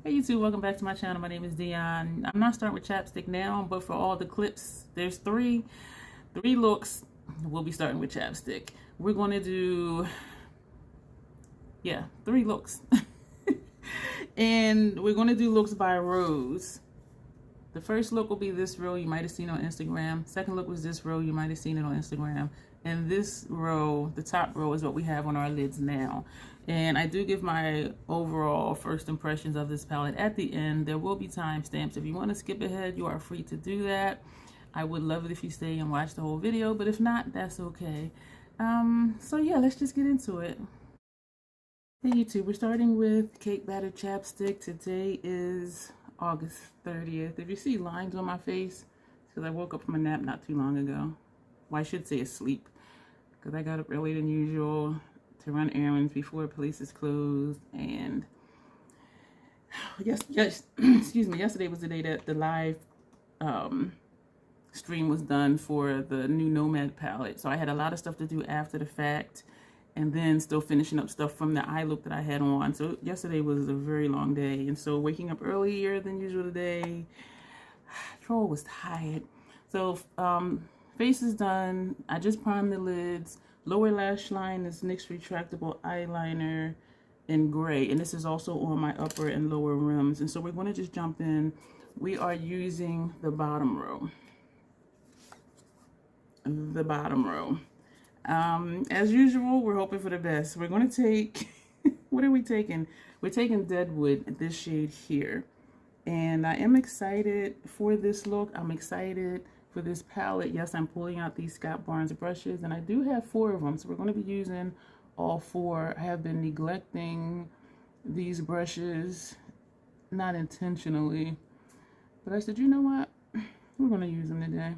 Hey YouTube, welcome back to my channel. My name is Dion. I'm not starting with chapstick now, but for all the clips, there's three looks. We'll be starting with chapstick. We're going to do, yeah, 3 looks. And we're going to do looks by rows. The first look will be this row, you might have seen on Instagram. Second look was this row, you might have seen it on Instagram. And this row, the top row, is what we have on our lids now. And I do give my overall first impressions of this palette at the end. There will be timestamps. If you want to skip ahead, you are free to do that. I would love it if you stay and watch the whole video, but if not, that's okay. So yeah, let's just get into it. Hey YouTube, we're starting with Cake Batter Chapstick. Today is August 30th. If you see lines on my face, it's because I woke up from a nap not too long ago. Well, I should say asleep, because I got up earlier than usual to run errands before places closed. And yes, excuse me, yesterday was the day that the live stream was done for the new Nomad palette. So I had a lot of stuff to do after the fact, and then still finishing up stuff from the eye look that I had on. So yesterday was a very long day, and so waking up earlier than usual today, Troll was tired. So face is done. I just primed the lids. Lower lash line is NYX retractable eyeliner in gray, and this is also on my upper and lower rims. And so we're going to just jump in. We are using the bottom row. The bottom row. As usual, we're hoping for the best. We're going to take, what are we taking? We're taking Deadwood, this shade here. And I am excited for this look. I'm excited for this palette. Yes, I'm pulling out these Scott Barnes brushes, and I do have 4 of them, so we're going to be using all 4. I have been neglecting these brushes, not intentionally, but I said, you know what, we're going to use them today,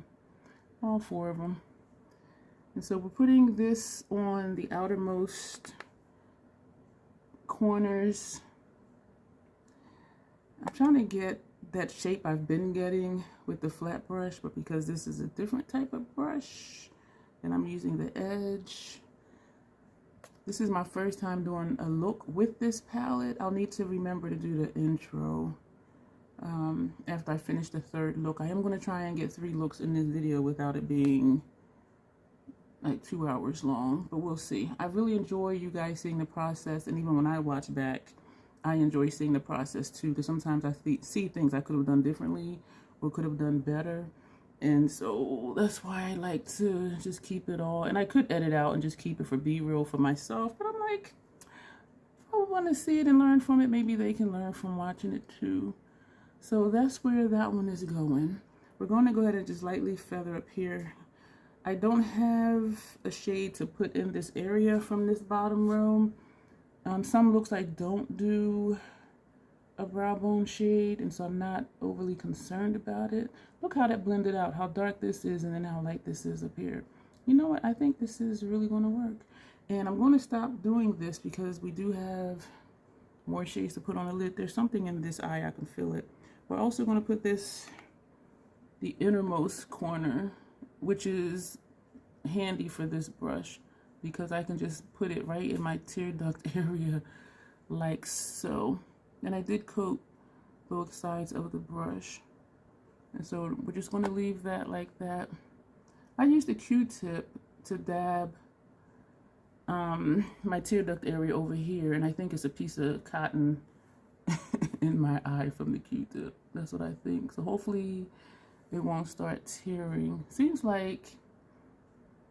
all 4 of them. And so we're putting this on the outermost corners. I'm trying to get that shape I've been getting with the flat brush, but because this is a different type of brush and I'm using the edge, this is my first time doing a look with this palette. I'll need to remember to do the intro after I finish the 3rd look. I am going to try and get 3 looks in this video without it being like 2 hours long, but we'll see. I really enjoy you guys seeing the process, and even when I watch back, I enjoy seeing the process too, because sometimes I see things I could have done differently or could have done better. And so that's why I like to just keep it all. And I could edit out and just keep it for B-roll for myself, but I'm like, if I want to see it and learn from it, maybe they can learn from watching it too. So that's where that one is going. We're going to go ahead and just lightly feather up here. I don't have a shade to put in this area from this bottom row. Some looks I don't do a brow bone shade, and so I'm not overly concerned about it. Look how that blended out, how dark this is and then how light this is up here. You know what, I think this is really going to work. And I'm going to stop doing this because we do have more shades to put on the lid. There's something in this eye, I can feel it. We're also going to put this, the innermost corner, which is handy for this brush, because I can just put it right in my tear duct area like so. And I did coat both sides of the brush. And so we're just going to leave that like that. I used a Q-tip to dab my tear duct area over here, and I think it's a piece of cotton in my eye from the Q-tip. That's what I think. So hopefully it won't start tearing. Seems like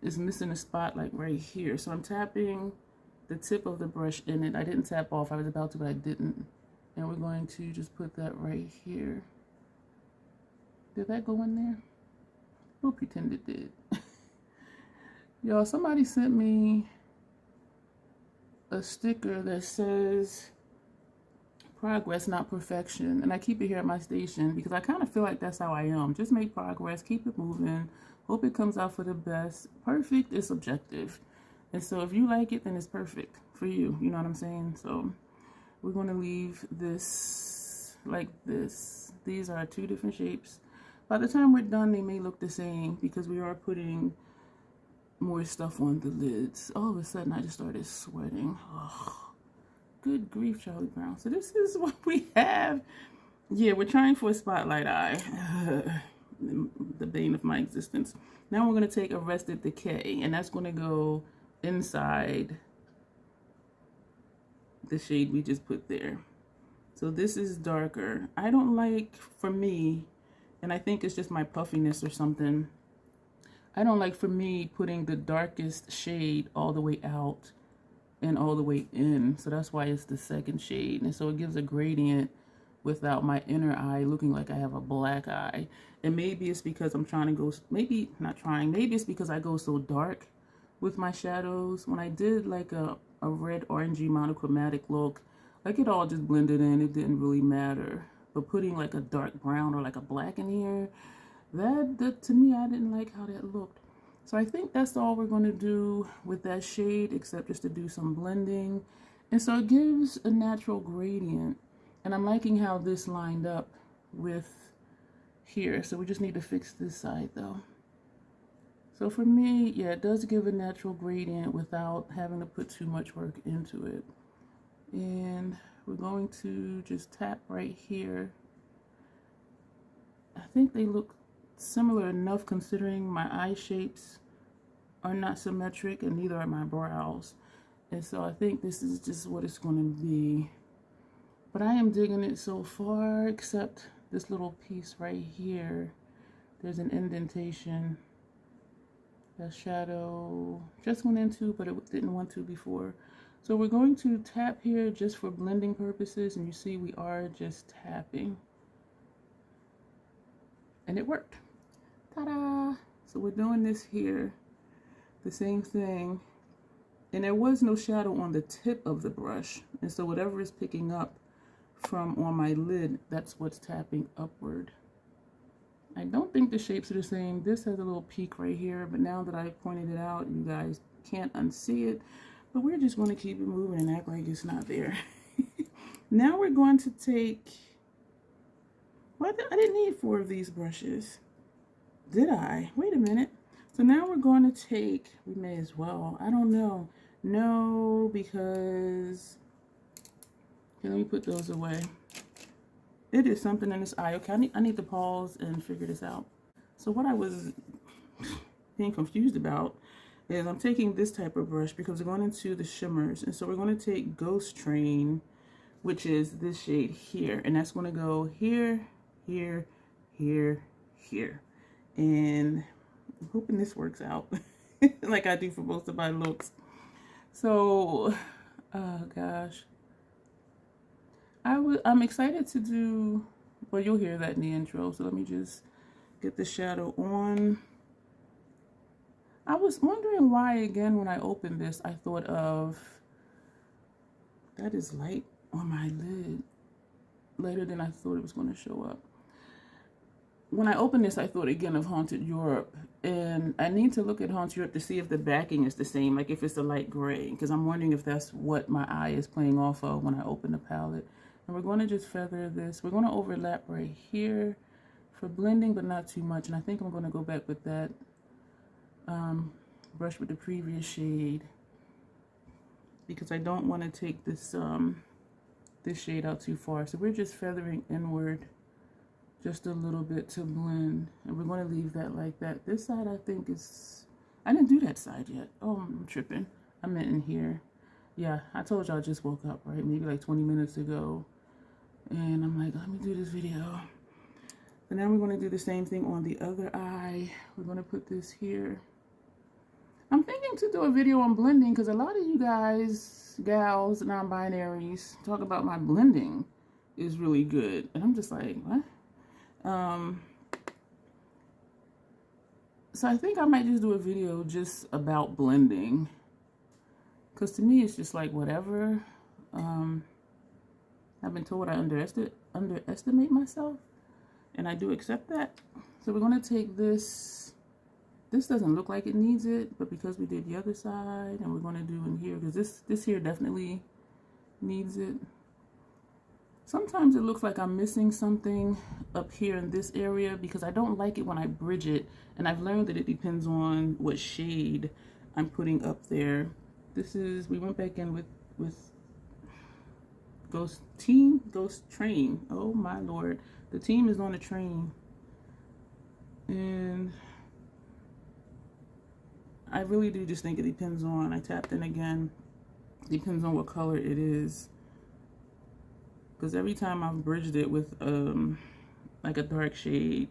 it's missing a spot like right here. So I'm tapping the tip of the brush in it. I didn't tap off. I was about to, but I didn't. And we're going to just put that right here. Did that go in there? We'll pretend it did. Y'all, somebody sent me a sticker that says progress, not perfection. And I keep it here at my station because I kind of feel like that's how I am. Just make progress, keep it moving. Hope it comes out for the best. Perfect is subjective. And so if you like it, then it's perfect for you. You know what I'm saying? So we're going to leave this like this. These are 2 different shapes. By the time we're done, they may look the same because we are putting more stuff on the lids. All of a sudden, I just started sweating. Ugh. Good grief, Charlie Brown. So this is what we have. Yeah, we're trying for a spotlight eye. The bane of my existence. Now we're going to take Arrested Decay, and that's going to go inside the shade we just put there. So this is darker. I don't like, for me, and I think it's just my puffiness or something, I don't like, for me, putting the darkest shade all the way out and all the way in. So that's why it's the second shade. And so it gives a gradient without my inner eye looking like I have a black eye. And maybe it's because I'm trying to go, maybe not trying, maybe it's because I go so dark with my shadows. When I did like a red orangey monochromatic look, like it all just blended in. It didn't really matter. But putting like a dark brown or like a black in here, that to me, I didn't like how that looked. So I think that's all we're going to do with that shade, except just to do some blending. And so it gives a natural gradient. And I'm liking how this lined up with here. So we just need to fix this side though. So for me, yeah, it does give a natural gradient without having to put too much work into it. And we're going to just tap right here. I think they look similar enough considering my eye shapes are not symmetric and neither are my brows. And so I think this is just what it's going to be. But I am digging it so far, except this little piece right here. There's an indentation. The shadow just went into, but it didn't want to before. So we're going to tap here just for blending purposes, and you see we are just tapping. And it worked. Ta-da! So we're doing this here, the same thing. And there was no shadow on the tip of the brush. And so whatever is picking up from on my lid, that's what's tapping upward. I don't think the shapes are the same. This has a little peak right here, but now that I've pointed it out, you guys can't unsee it. But we're just going to keep it moving and act like it's not there. Now we're going to take, well, I didn't need 4 of these brushes. Did I? Wait a minute. So now we're going to take, we may as well, I don't know. No, because, okay, let me put those away. It is something in this eye. Okay, I need to pause and figure this out. So what I was being confused about is I'm taking this type of brush because we're going into the shimmers. And so we're going to take Ghost Train, which is this shade here. And that's going to go here, here, here, here. And I'm hoping this works out like I do for most of my looks. So, oh gosh. I'm excited to do, well, you'll hear that in the intro. So let me just get the shadow on. I was wondering why, again, when I opened this, I thought of, that is light on my lid. Later than I thought it was going to show up. When I opened this, I thought again of Haunted Europe. And I need to look at Haunted Europe to see if the backing is the same, like if it's a light gray. Because I'm wondering if that's what my eye is playing off of when I open the palette. And we're going to just feather this. We're going to overlap right here for blending, but not too much. And I think I'm going to go back with that brush with the previous shade, because I don't want to take this this shade out too far. So we're just feathering inward just a little bit to blend, and we're going to leave that like that. This side I think is, I didn't do that side yet. Oh, I'm tripping. I meant in here. Yeah, I told y'all I just woke up, right? Maybe like 20 minutes ago. And I'm like, let me do this video. And now we're going to do the same thing on the other eye. We're going to put this here. I'm thinking to do a video on blending because a lot of you guys, gals, non-binaries, talk about my blending is really good. And I'm just like, what? So I think I might just do a video just about blending. Because to me, it's just like whatever. I've been told I underestimate myself. And I do accept that. So we're going to take this. This doesn't look like it needs it. But because we did the other side. And we're going to do in here. Because this here definitely needs it. Sometimes it looks like I'm missing something up here in this area. Because I don't like it when I bridge it. And I've learned that it depends on what shade I'm putting up there. This is, we went back in with Ghost Train. Oh my Lord. The team is on the train. And I really do just think it depends on, I tapped in again, depends on what color it is. Because every time I've bridged it with like a dark shade,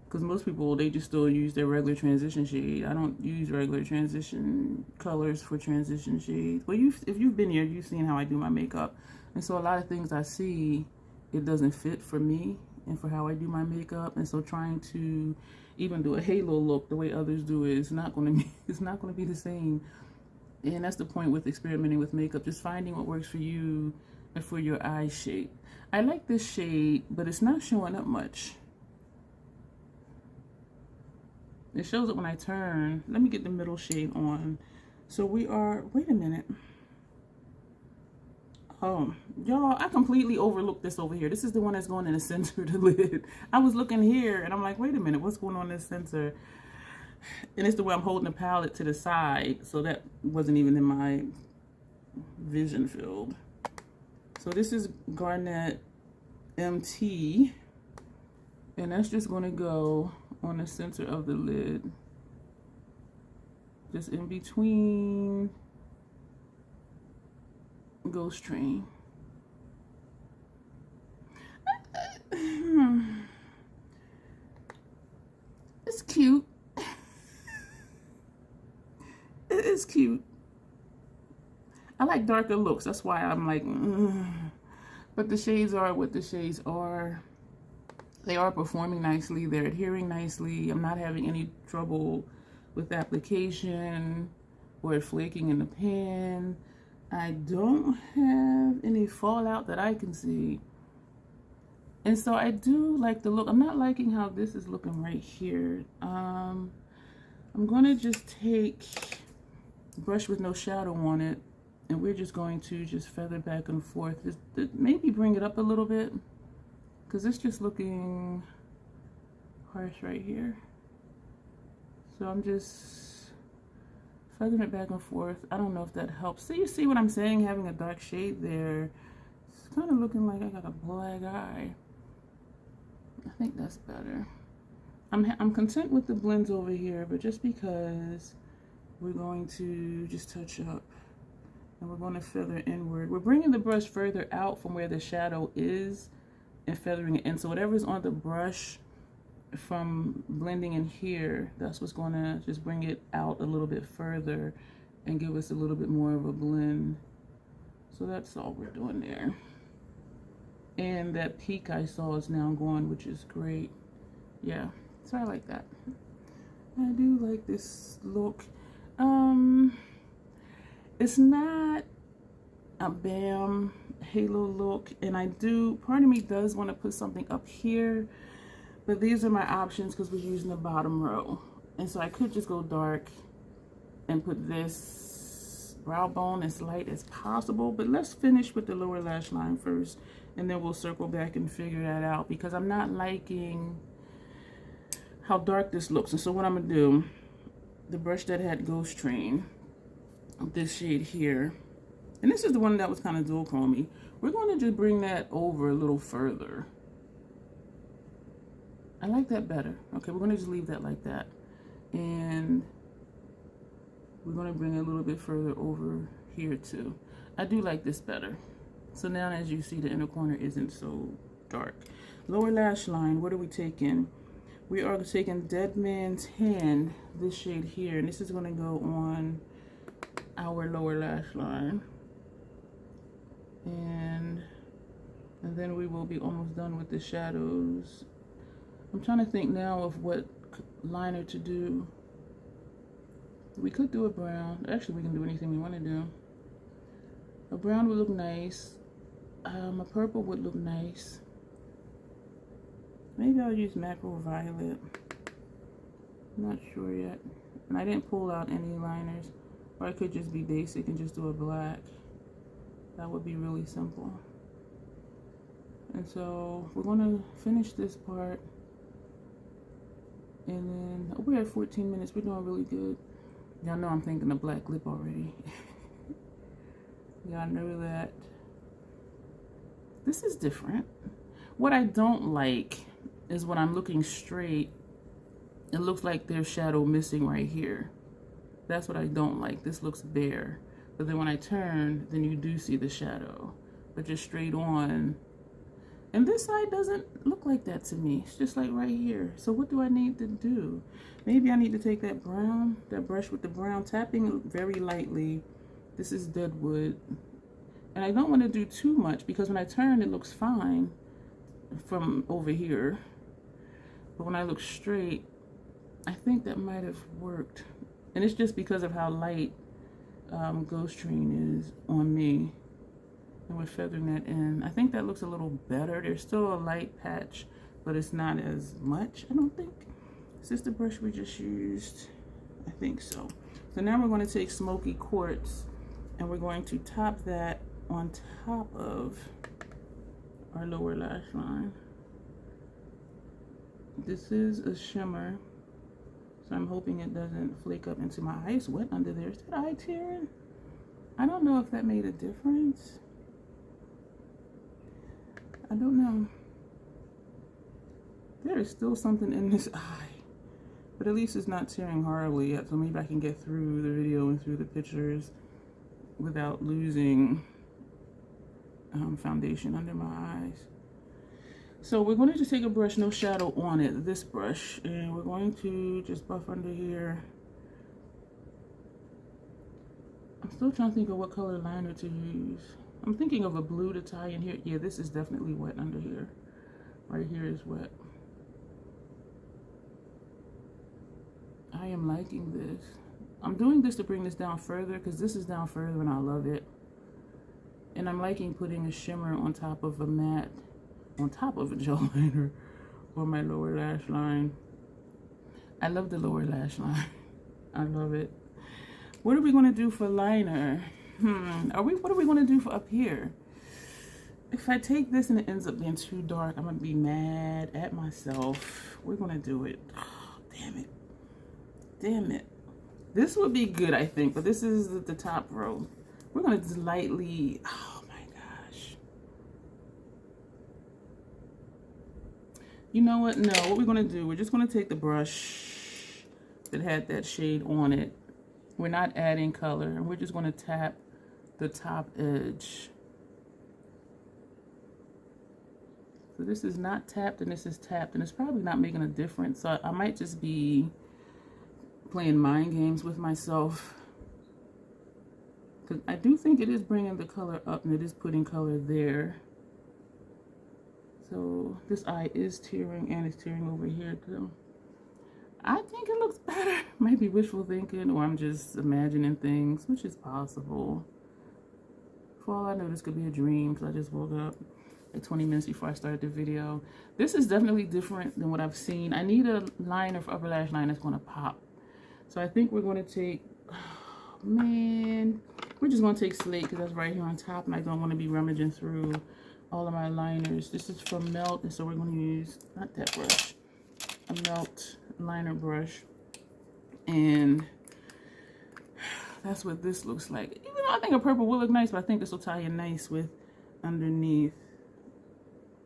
because most people, they just still use their regular transition shade. I don't use regular transition colors for transition shades. Well, if you've been here, you've seen how I do my makeup. And so a lot of things I see, it doesn't fit for me and for how I do my makeup. And so trying to even do a halo look the way others do it is not going to be, it's not going to be the same. And that's the point with experimenting with makeup, just finding what works for you and for your eye shape. I like this shade, but it's not showing up much. It shows up when I turn. Let me get the middle shade on. So we are, wait a minute. Oh, y'all, I completely overlooked this over here. This is the one that's going in the center of the lid. I was looking here and I'm like, wait a minute, what's going on in the center? And it's the way I'm holding the palette to the side. So that wasn't even in my vision field. So this is Garnet MT. And that's just going to go on the center of the lid. Just in between Ghost Train. It's cute. It is cute. I like darker looks. That's why I'm like, but the shades are what the shades are. They are performing nicely. They're adhering nicely. I'm not having any trouble with application or it flaking in the pan. I don't have any fallout that I can see. And so I do like the look. I'm not liking how this is looking right here. I'm going to just take a brush with no shadow on it. And we're just going to just feather back and forth. Just maybe bring it up a little bit. Because it's just looking harsh right here. So I'm just feathering it back and forth. I don't know if that helps. So you see what I'm saying? Having a dark shade there. It's kind of looking like I got a black eye. I think that's better. I'm content with the blends over here, but just because we're going to just touch up. And we're going to feather inward. We're bringing the brush further out from where the shadow is and feathering it in. So whatever's on the brush from blending in here, that's what's going to just bring it out a little bit further and give us a little bit more of a blend. So that's all we're doing there. And that peak I saw is now gone, which is great. Yeah, so I like that. I do like this look. It's not a bam halo look, and I do, part of me does want to put something up here, but these are my options because we're using the bottom row. And so I could just go dark and put this brow bone as light as possible, but let's finish with the lower lash line first, and then we'll circle back and figure that out because I'm not liking how dark this looks. And so what I'm gonna do, the brush that had Ghost Train, this shade here, and this is the one that was kind of dual chromey. We're going to just bring that over a little further. I like that better. Okay, we're going to just leave that like that, and we're going to bring it a little bit further over here too. I do like this better. So now, as you see, the inner corner isn't so dark. Lower lash line, what are we taking? We are taking Dead Man's Hand, this shade here, and this is going to go on our lower lash line, and then we will be almost done with the shadows. I'm trying to think now of what liner to do. We could do a brown. Actually, we can do anything we want to do. A brown would look nice. A purple would look nice. Maybe I'll use Macro Violet. I'm not sure yet. And I didn't pull out any liners. Or I could just be basic and just do a black. That would be really simple. And so we're going to finish this part. And then we're at 14 minutes. We're doing really good. Y'all know I'm thinking of black lip already. Y'all know that. This is different. What I don't like is when I'm looking straight, it looks like there's shadow missing right here. That's what I don't like. This looks bare. But then when I turn, then you do see the shadow. But just straight on. And this side doesn't look like that to me. It's just like right here. So what do I need to do? Maybe I need to take that brown, that brush with the brown, tapping very lightly. This is Deadwood. And I don't want to do too much because when I turn, it looks fine from over here. But when I look straight, I think that might have worked. And it's just because of how light Ghost Train is on me. And we're feathering that in. I think that looks a little better. There's still a light patch, but it's not as much, I don't think. Is this the brush we just used? I think so. So now we're going to take Smoky Quartz and we're going to top that on top of our lower lash line. This is a shimmer, so I'm hoping it doesn't flake up into my eye. It's wet under there. Is that eye tearing? I don't know if that made a difference. I don't know. There is still something in this eye, but at least it's not tearing horribly yet, so maybe I can get through the video and through the pictures without losing foundation under my eyes. So we're going to just take a brush, no shadow on it, this brush, and we're going to just buff under here. I'm still trying to think of what color liner to use. I'm thinking of a blue to tie in here. Yeah, this is definitely wet under here. Right here is wet. I am liking this. I'm doing this to bring this down further because this is down further and I love it. And I'm liking putting a shimmer on top of a matte, on top of a gel liner or my lower lash line. I love the lower lash line. I love it. What are we going to do for liner? What are we going to do for up here? If I take this and it ends up being too dark, I'm going to be mad at myself. We're going to do it. Oh, damn it. Damn it. This would be good, I think, but this is the top row. We're going to just lightly, oh my gosh. You know what? No, what we're going to do, we're just going to take the brush that had that shade on it. We're not adding color, and we're just going to tap the top edge. So this is not tapped and this is tapped, and it's probably not making a difference. So I might just be playing mind games with myself. Because I do think it is bringing the color up and it is putting color there. So this eye is tearing and it's tearing over here too. I think it looks better. Might be wishful thinking or I'm just imagining things, which is possible. For all I know, this could be a dream because I just woke up like 20 minutes before I started the video. This is definitely different than what I've seen. I need a liner for upper lash line that's going to pop. So I think we're going to take, oh man, we're just going to take Slate because that's right here on top and I don't want to be rummaging through all of my liners. This is from Melt, and so we're going to use, not that brush, a Melt liner brush. And that's what this looks like. Even though I think a purple will look nice, but I think this will tie in nice with underneath.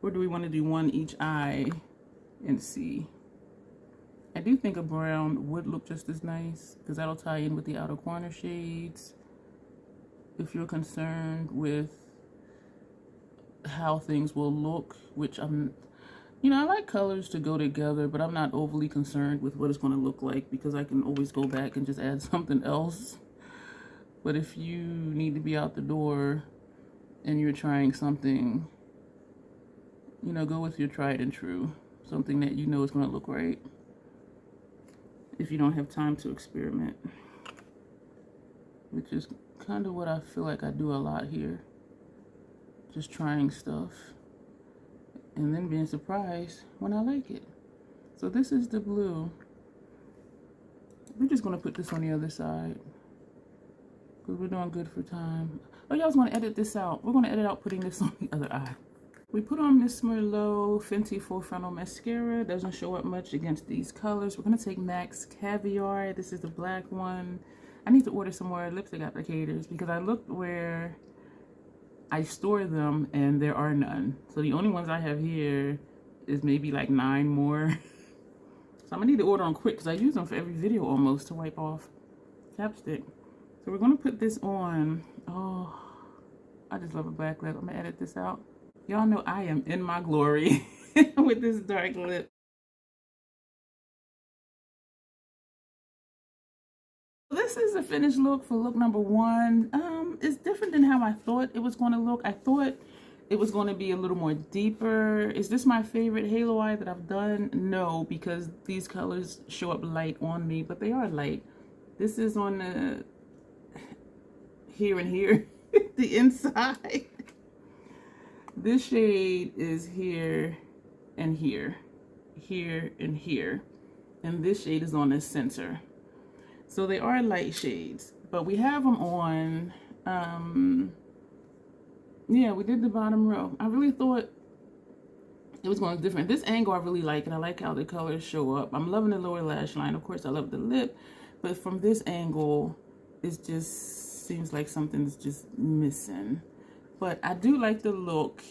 Or do we want to do one each eye and see? I do think a brown would look just as nice because that'll tie in with the outer corner shades. If you're concerned with how things will look, which I'm, you know, I like colors to go together, but I'm not overly concerned with what it's going to look like because I can always go back and just add something else. But if you need to be out the door and you're trying something, you know, go with your tried and true. Something that you know is going to look right. If you don't have time to experiment. Which is kind of what I feel like I do a lot here. Just trying stuff. And then being surprised when I like it. So this is the blue. We're just going to put this on the other side. Because we're doing good for time. Oh, y'all was going to edit this out. We're going to edit out putting this on the other eye. We put on Miss Merlot Fenty Full Frontal Mascara. Doesn't show up much against these colors. We're going to take MAC's Caviar. This is the black one. I need to order some more lipstick applicators because I looked where I store them and there are none. So the only ones I have here is maybe like 9 more. So I'm gonna need to order them quick because I use them for every video almost to wipe off chapstick. So we're gonna put this on. Oh, I just love a black lip. I'm gonna edit this out. Y'all know I am in my glory with this dark lip. This is the finished look for look number 1. It's different than how I thought it was going to look. I thought it was going to be a little more deeper. Is this my favorite halo eye that I've done? No, because these colors show up light on me, but they are light. This is on the here and here, the inside. This shade is here and here, here and here, and this shade is on the center. So they are light shades, but we have them on, yeah, we did the bottom row. I really thought it was going different. This angle I really like, and I like how the colors show up. I'm loving the lower lash line. Of course, I love the lip, but from this angle, it just seems like something's just missing. But I do like the look.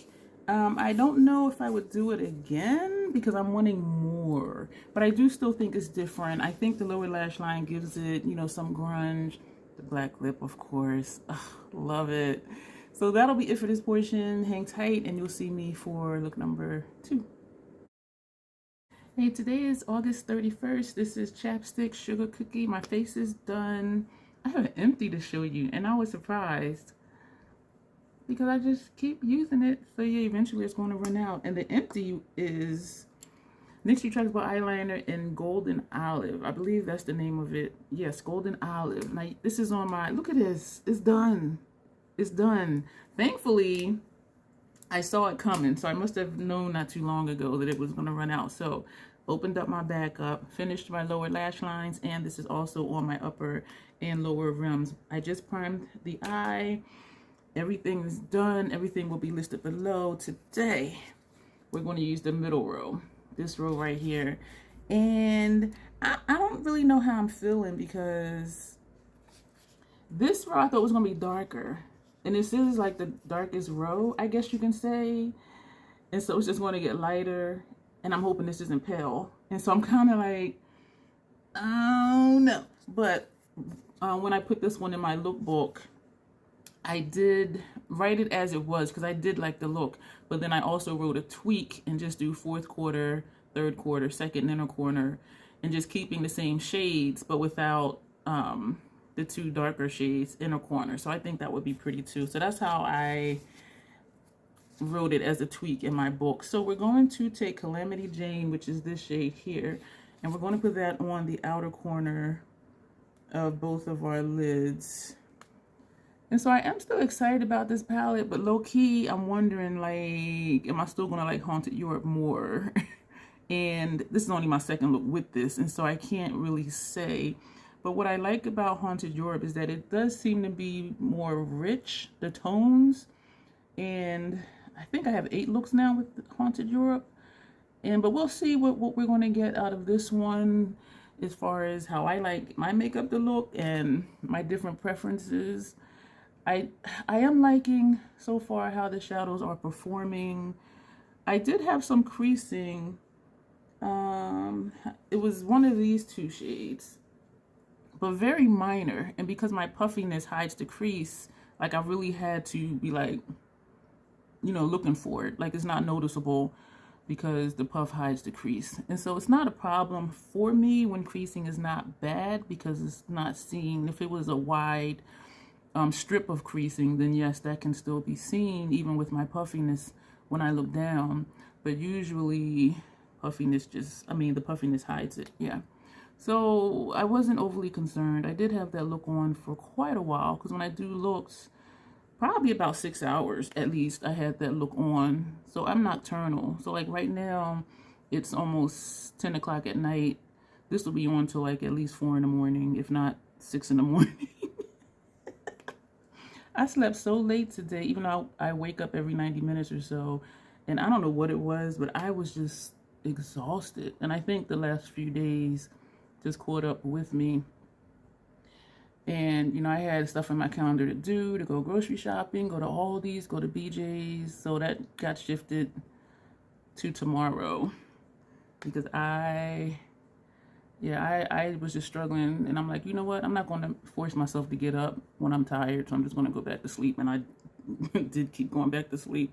I don't know if I would do it again because I'm wanting more, but I do still think it's different. I think the lower lash line gives it, you know, some grunge. The black lip, of course. Ugh, love it. So that'll be it for this portion. Hang tight and you'll see me for look number 2. Hey, today is August 31st. This is Chapstick Sugar Cookie. My face is done. I have an empty to show you, and I was surprised because I just keep using it. So yeah, eventually it's going to run out. And the empty is NYX Retractable Eyeliner in Golden Olive. I believe that's the name of it. Yes, Golden Olive. Now this is on my, look at this. It's done. It's done. Thankfully, I saw it coming. So I must have known not too long ago that it was going to run out. So opened up my back up, finished my lower lash lines, and this is also on my upper and lower rims. I just primed the eye. Everything is done. Everything will be listed below. Today, we're going to use the middle row, this row right here. And I don't really know how I'm feeling because this row I thought was going to be darker. And this is like the darkest row, I guess you can say. And so it's just going to get lighter. And I'm hoping this isn't pale. And so I'm kind of like, oh no. But when I put this one in my lookbook, I did write it as it was because I did like the look, but then I also wrote a tweak and just do 4th quarter, 3rd quarter, 2nd inner corner, and just keeping the same shades, but without the 2 darker shades inner corner. So I think that would be pretty too. So that's how I wrote it as a tweak in my book. So we're going to take Calamity Jane, which is this shade here, and we're going to put that on the outer corner of both of our lids. And so I am still excited about this palette, but low-key, I'm wondering, like, am I still going to like Haunted Europe more? And this is only my 2nd look with this, and so I can't really say. But what I like about Haunted Europe is that it does seem to be more rich, the tones. And I think I have 8 looks now with Haunted Europe. But we'll see what we're going to get out of this one as far as how I like my makeup to look and my different preferences. I am liking so far how the shadows are performing. I did have some creasing. It was one of these 2 shades, but very minor. And because my puffiness hides the crease, like I really had to be like, you know, looking for it. Like it's not noticeable because the puff hides the crease. And so it's not a problem for me when creasing is not bad because it's not seen. If it was a wide strip of creasing, then yes, that can still be seen even with my puffiness when I look down. But usually puffiness just, the puffiness hides it. Yeah. So I wasn't overly concerned. I did have that look on for quite a while because when I do looks, probably about 6 hours at least, I had that look on. So I'm nocturnal. So like right now, it's almost 10 o'clock at night. This will be on till like at least 4 in the morning, if not 6 in the morning. I slept so late today, even though I wake up every 90 minutes or so, and I don't know what it was, but I was just exhausted. And I think the last few days just caught up with me. And, you know, I had stuff in my calendar to do, to go grocery shopping, go to Aldi's, go to BJ's. So that got shifted to tomorrow because I was just struggling. And I'm like, you know what? I'm not going to force myself to get up when I'm tired. So I'm just going to go back to sleep. And I did keep going back to sleep.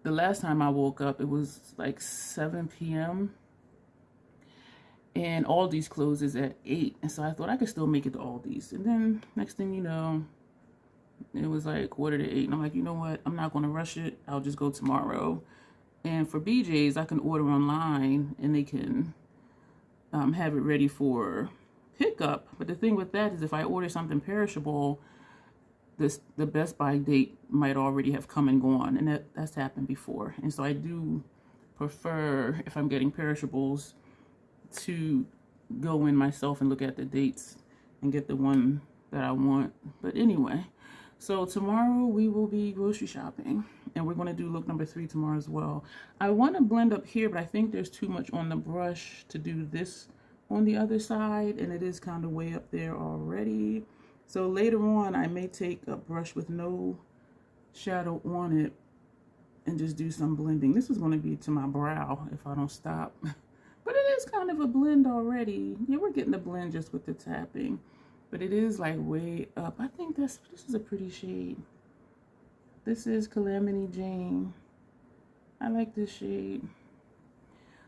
The last time I woke up, it was like 7 p.m. And Aldi's closes at 8. And so I thought I could still make it to Aldi's. And then next thing you know, it was like 7:45. And I'm like, you know what? I'm not going to rush it. I'll just go tomorrow. And for BJ's, I can order online and they can have it ready for pickup. But the thing with that is if I order something perishable, the Best By date might already have come and gone. And that's happened before. And so I do prefer, if I'm getting perishables, to go in myself and look at the dates and get the one that I want. But anyway, so tomorrow we will be grocery shopping and we're going to do look number 3 tomorrow as well. I want to blend up here, but I think there's too much on the brush to do this on the other side, and it is kind of way up there already. So later on I may take a brush with no shadow on it and just do some blending. This is going to be to my brow if I don't stop. But it is kind of a blend already. Yeah, we're getting the blend just with the tapping. But it is like way up. I think this is a pretty shade. This is Calamity Jane. I like this shade.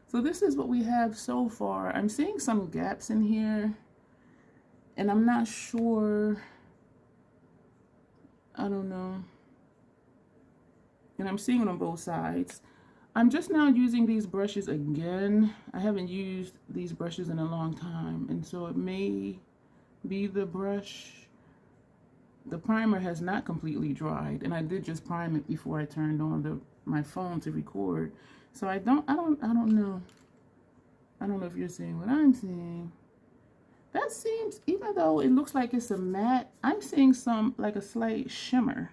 So this is what we have so far. I'm seeing some gaps in here. And I'm not sure. I don't know. And I'm seeing it on both sides. I'm just now using these brushes again. I haven't used these brushes in a long time, and so it may be the brush. The primer has not completely dried, and I did just prime it before I turned on my phone to record. So I don't know. I don't know if you're seeing what I'm seeing. That seems, even though it looks like it's a matte, I'm seeing some like a slight shimmer.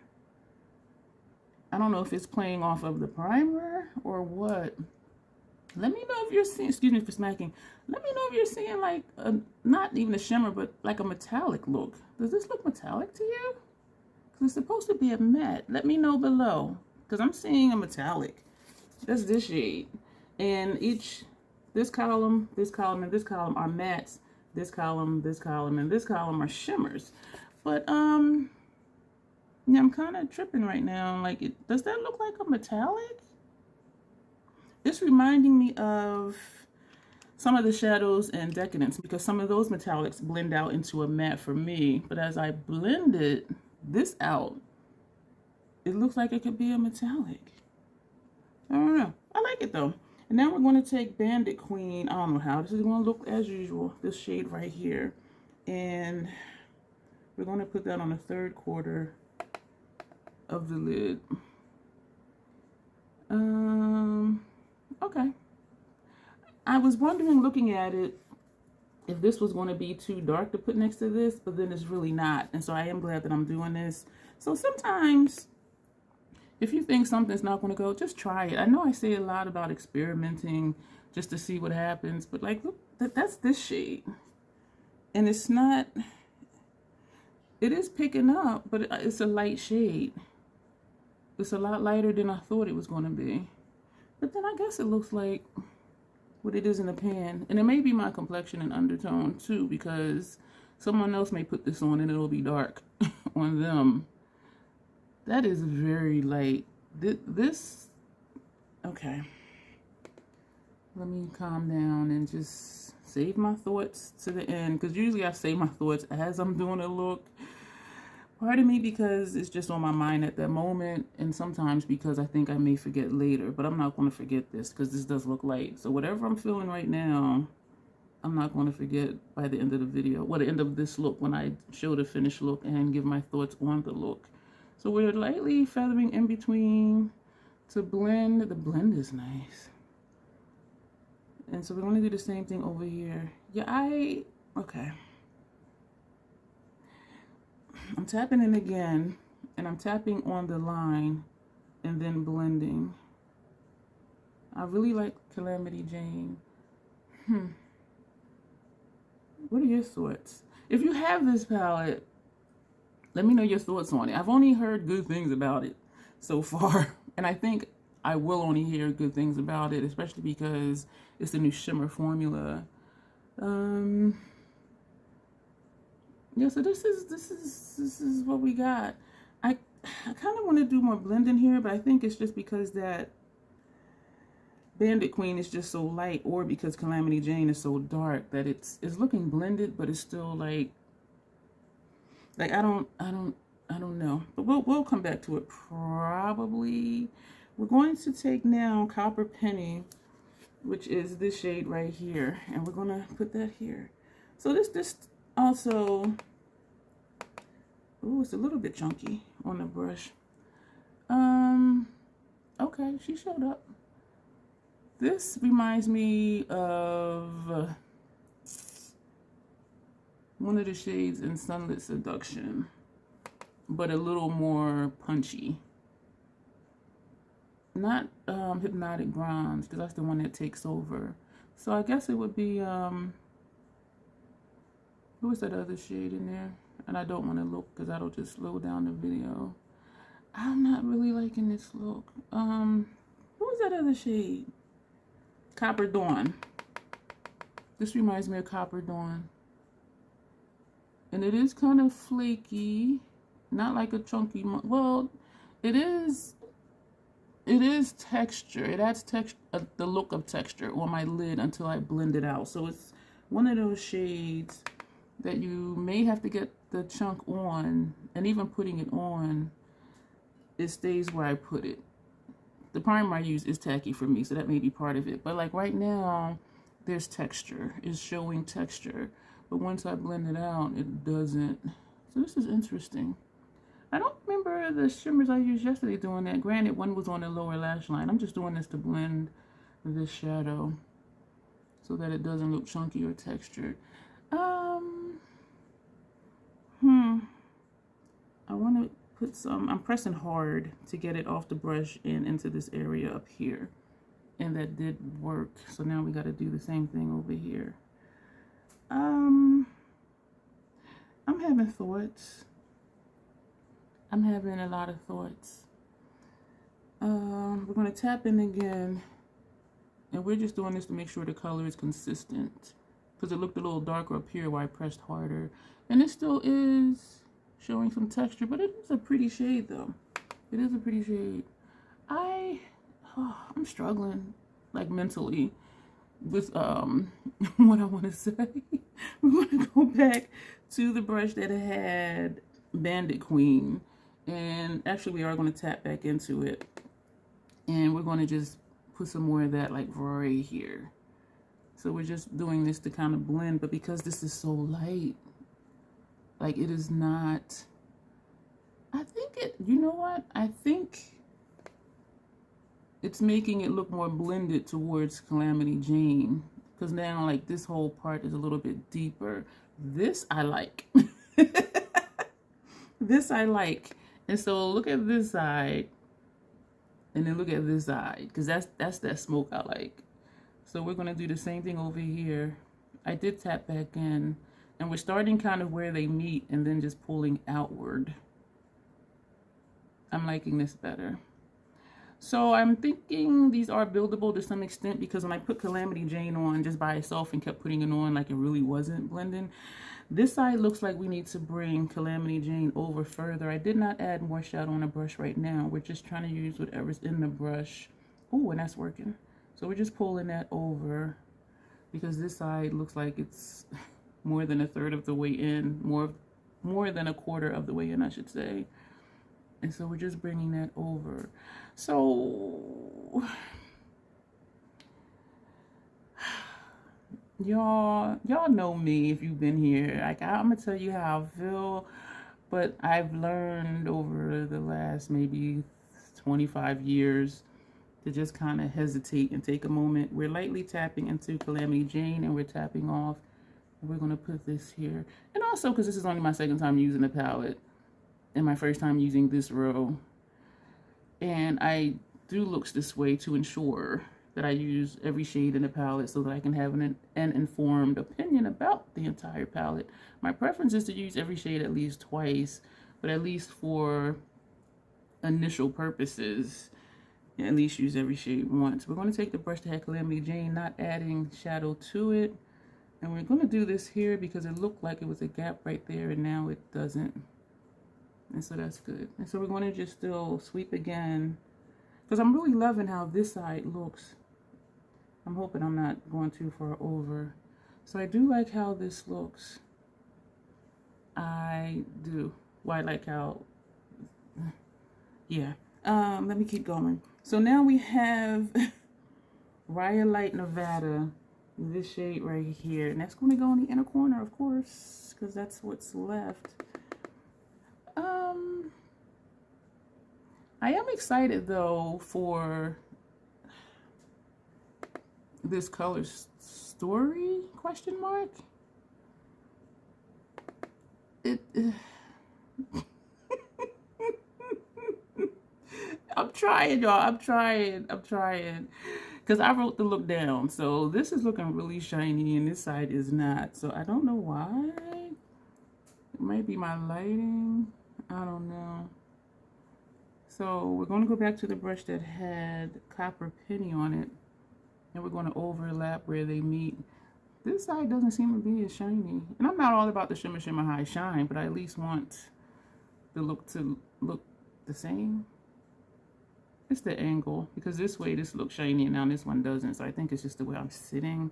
I don't know if it's playing off of the primer or what. Let me know if you're seeing, excuse me for smacking. Let me know if you're seeing like, not even a shimmer, but like a metallic look. Does this look metallic to you? Because it's supposed to be a matte. Let me know below. Because I'm seeing a metallic. That's this shade. And this column, and this column are mattes. This column, and this column are shimmers. But, yeah, I'm kind of tripping right now. Like, does that look like a metallic? It's reminding me of some of the shadows in Decadence because some of those metallics blend out into a matte for me. But as I blended this out, it looks like it could be a metallic. I don't know. I like it though. And now we're going to take Bandit Queen. I don't know how this is going to look as usual. This shade right here. And we're going to put that on the 3rd quarter of the lid. Okay. I was wondering, looking at it, if this was going to be too dark to put next to this, but then it's really not. And so I am glad that I'm doing this. So sometimes, if you think something's not going to go, just try it. I know I say a lot about experimenting just to see what happens, but like, look, that's this shade. And it's not, it is picking up, but it's a light shade. It's a lot lighter than I thought it was going to be. But then I guess it looks like what it is in the pan. And it may be my complexion and undertone too, because someone else may put this on and it'll be dark on them. That is very light. This, okay. Let me calm down and just save my thoughts to the end. Because usually I save my thoughts as I'm doing a look. Pardon me because it's just on my mind at that moment, and sometimes because I think I may forget later, but I'm not going to forget this because this does look light. So whatever I'm feeling right now, I'm not going to forget by the end of the video, the end of this look, when I show the finished look and give my thoughts on the look. So we're lightly feathering in between to blend. The blend is nice. And so we're going to do the same thing over here. Yeah, okay. I'm tapping in again, and I'm tapping on the line and then blending. I really like Calamity Jane. What are your thoughts? if you have this palette, let me know your thoughts on it. I've only heard good things about it so far, and I think I will only hear good things about it, especially because it's the new shimmer formula. Yeah, so this is what we got. I kind of want to do more blending here, but I think it's just because that Bandit Queen is just so light, or because Calamity Jane is so dark that it's looking blended, but it's still like I don't know. But we'll come back to it probably. We're going to take now Copper Penny, which is this shade right here, and we're gonna put that here. So this also, ooh, it's a little bit chunky on the brush. Okay, she showed up. This reminds me of one of the shades in Sunlit Seduction, but a little more punchy. Not Hypnotic Bronze, because that's the one that takes over. So I guess it would be, what was that other shade in there? And I don't want to look because that'll just slow down the video. I'm not really liking this look. What was that other shade? Copper Dawn. This reminds me of Copper Dawn. And it is kind of flaky. Not like a chunky, well, it is texture. It adds the look of texture on my lid until I blend it out. So it's one of those shades that you may have to get the chunk on, and even putting it on, it stays where I put it. The primer I use is tacky for me, so that may be part of it. But like right now, there's texture. It's showing texture. But once I blend it out, it doesn't. So this is interesting. I don't remember the shimmers I used yesterday doing that. Granted, one was on the lower lash line. I'm just doing this to blend this shadow so that it doesn't look chunky or textured. I want to put some, I'm pressing hard to get it off the brush and into this area up here. And that did work. So now we got to do the same thing over here. I'm having thoughts. I'm having a lot of thoughts. We're going to tap in again. And we're just doing this to make sure the color is consistent. Because it looked a little darker up here where I pressed harder. And it still is showing some texture. But it is a pretty shade though. It is a pretty shade. I'm struggling like mentally with what I want to say. We're going to go back to the brush that had Bandit Queen. And actually we are going to tap back into it. And we're going to just put some more of that like right here. So we're just doing this to kind of blend, but because this is so light, like it is not, I think it, you know what? I think it's making it look more blended towards Calamity Jane. Because now like this whole part is a little bit deeper. This I like. This I like. And so look at this side. And then look at this side. Because that's that smoke I like. So we're going to do the same thing over here. I did tap back in. And we're starting kind of where they meet and then just pulling outward. I'm liking this better. So I'm thinking these are buildable to some extent because when I put Calamity Jane on just by itself and kept putting it on like it really wasn't blending, this side looks like we need to bring Calamity Jane over further. I did not add more shadow on the brush right now. We're just trying to use whatever's in the brush. Oh, and that's working. So we're just pulling that over because this side looks like it's more than a third of the way in, more than a quarter of the way in, I should say. And so we're just bringing that over. So y'all know me if you've been here. Like I'm gonna tell you how I feel, but I've learned over the last maybe 25 years to just kind of hesitate and take a moment. We're lightly tapping into Calamity Jane and we're tapping off. We're gonna put this here. And also because this is only my second time using the palette and my first time using this row. And I do looks this way to ensure that I use every shade in the palette so that I can have an informed opinion about the entire palette. My preference is to use every shade at least twice, but at least for initial purposes, at least use every shade once. We're going to take the brush that had Calamity Jane, not adding shadow to it. And we're going to do this here because it looked like it was a gap right there, and now it doesn't. And so that's good. And so we're going to just still sweep again, because I'm really loving how this side looks. I'm hoping I'm not going too far over. So I do like how this looks. I do. Well, I like how, yeah. Let me keep going. So now we have Rhyolite Nevada, this shade right here. And that's going to go in the inner corner, of course, because that's what's left. I am excited though for this color story, question mark. I'm trying, y'all. I'm trying. Because I wrote the look down. So this is looking really shiny and this side is not. So I don't know why. It might be my lighting. I don't know. So we're going to go back to the brush that had Copper Penny on it. And we're going to overlap where they meet. This side doesn't seem to be as shiny. And I'm not all about the shimmer, shimmer, high shine, but I at least want the look to look the same. It's the angle, because this way this looks shiny and now this one doesn't. So I think it's just the way I'm sitting.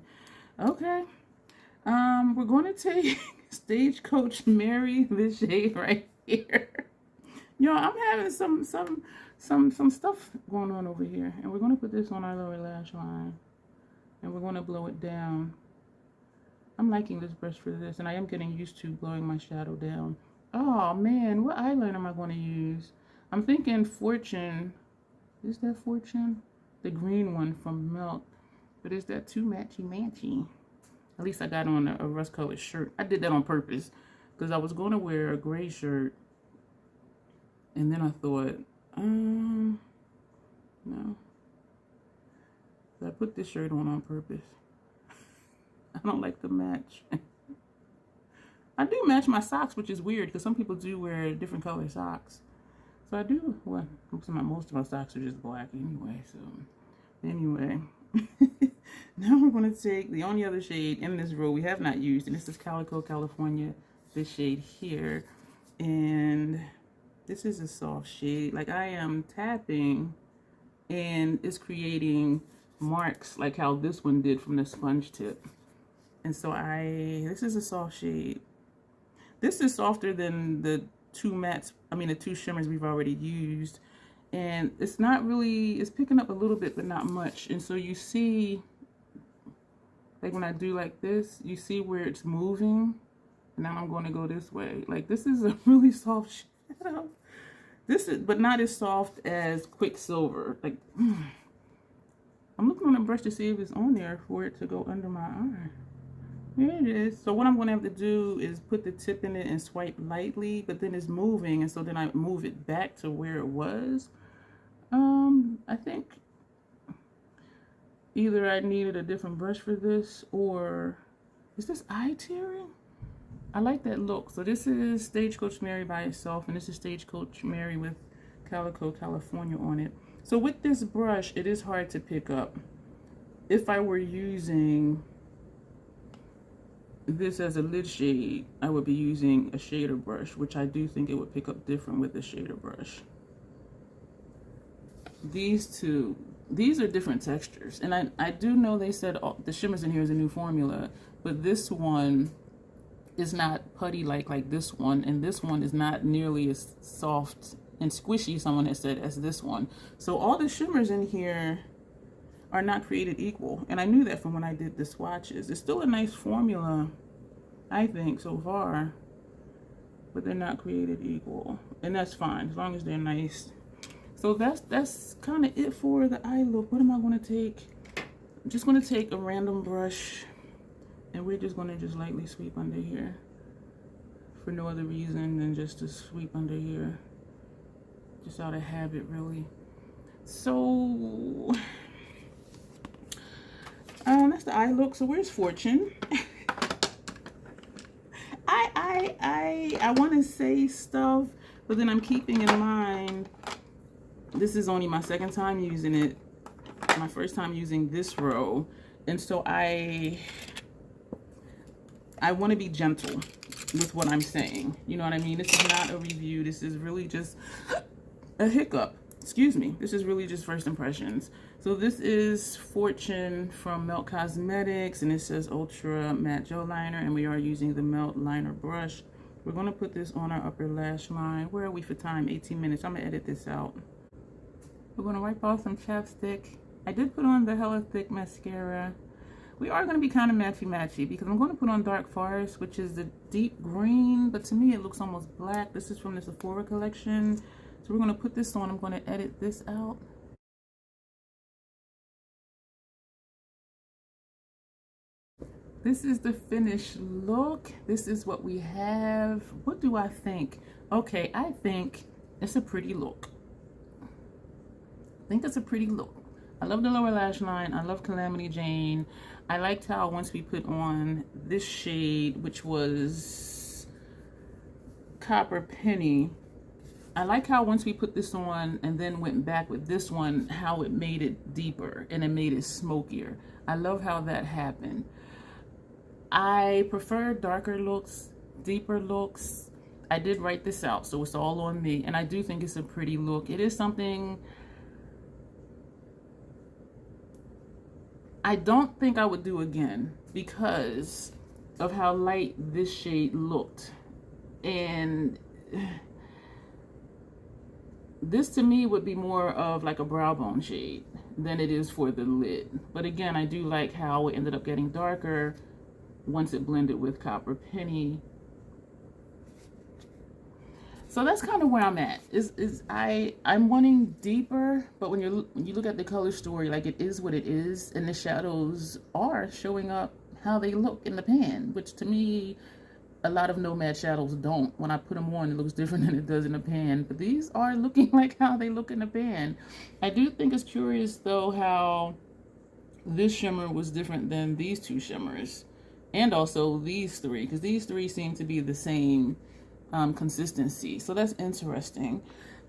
Okay. We're going to take Stagecoach Mary, this shade right here. Yo, I'm having some stuff going on over here. And we're going to put this on our lower lash line. And we're going to blow it down. I'm liking this brush for this. And I am getting used to blowing my shadow down. Oh, man. What eyeliner am I going to use? I'm thinking Fortune. Is that Fortune? The green one from Milk. But is that too matchy-matchy? At least I got on a rust-colored shirt. I did that on purpose. Because I was going to wear a gray shirt. And then I thought, no. So I put this shirt on purpose. I don't like to match. I do match my socks, which is weird because some people do wear different color socks. So I do, well, most of my socks are just black anyway. So anyway, now we're going to take the only other shade in this row we have not used. And this is Calico California, this shade here. And this is a soft shade. Like I am tapping and it's creating marks like how this one did from the sponge tip. And so this is a soft shade. This is softer than the two mattes, the two shimmers we've already used. And it's not really, it's picking up a little bit, but not much. And so you see, like when I do like this, you see where it's moving. And now I'm going to go this way. Like this is a really soft shadow. This is, but not as soft as Quicksilver. Like, I'm looking on the brush to see if it's on there for it to go under my eye. There it is. So what I'm going to have to do is put the tip in it and swipe lightly, but then it's moving, and so then I move it back to where it was. I think either I needed a different brush for this, or is this eye tearing? I like that look. So this is Stagecoach Mary by itself, and this is Stagecoach Mary with Calico California on it. So with this brush, it is hard to pick up. If I were using this as a lid shade, I would be using a shader brush, which I do think it would pick up different with a shader brush. These are different textures. And I do know they said the shimmers in here is a new formula, but this one is not putty like this one, and this one is not nearly as soft and squishy, someone has said, as this one. So all the shimmers in here are not created equal, and I knew that from when I did the swatches. It's still a nice formula, I think, so far, but they're not created equal, and that's fine as long as they're nice. So that's kind of it for the eye look. What am I going to take? I'm just going to take a random brush, and we're just going to just lightly sweep under here for no other reason than just to sweep under here, just out of habit, really. So the eye look. So where's Fortune? I want to say stuff, but then I'm keeping in mind this is only my second time using it, my first time using this row, and so I want to be gentle with what I'm saying. You know what I mean? This is not a review. This is really just a hiccup. Excuse me. This is really just first impressions. So this is Fortune from Melt Cosmetics, and it says Ultra Matte Gel Liner, and we are using the Melt Liner brush. We're going to put this on our upper lash line. Where are we for time? 18 minutes. I'm going to edit this out. We're going to wipe off some chapstick. I did put on the Hella Thick mascara. We are going to be kind of matchy-matchy because I'm going to put on Dark Forest, which is the deep green, but to me it looks almost black. This is from the Sephora collection. So we're going to put this on. I'm going to edit this out. This is the finished look. This is what we have. What do I think? Okay, I think it's a pretty look. I think it's a pretty look. I love the lower lash line. I love Calamity Jane. I liked how once we put on this shade, which was Copper Penny, I like how once we put this on and then went back with this one, how it made it deeper and it made it smokier. I love how that happened. I prefer darker looks, deeper looks. I did write this out, so it's all on me. And I do think it's a pretty look. It is something I don't think I would do again because of how light this shade looked. And this to me would be more of like a brow bone shade than it is for the lid. But again, I do like how it ended up getting darker once it blended with Copper Penny. So that's kind of where I'm at. I'm wanting deeper, but when you look at the color story, like it is what it is, and the shadows are showing up how they look in the pan, which to me, a lot of Nomad shadows don't. When I put them on, it looks different than it does in the pan, but these are looking like how they look in the pan. I do think it's curious though how this shimmer was different than these two shimmers. And also these three, because these three seem to be the same consistency. So that's interesting.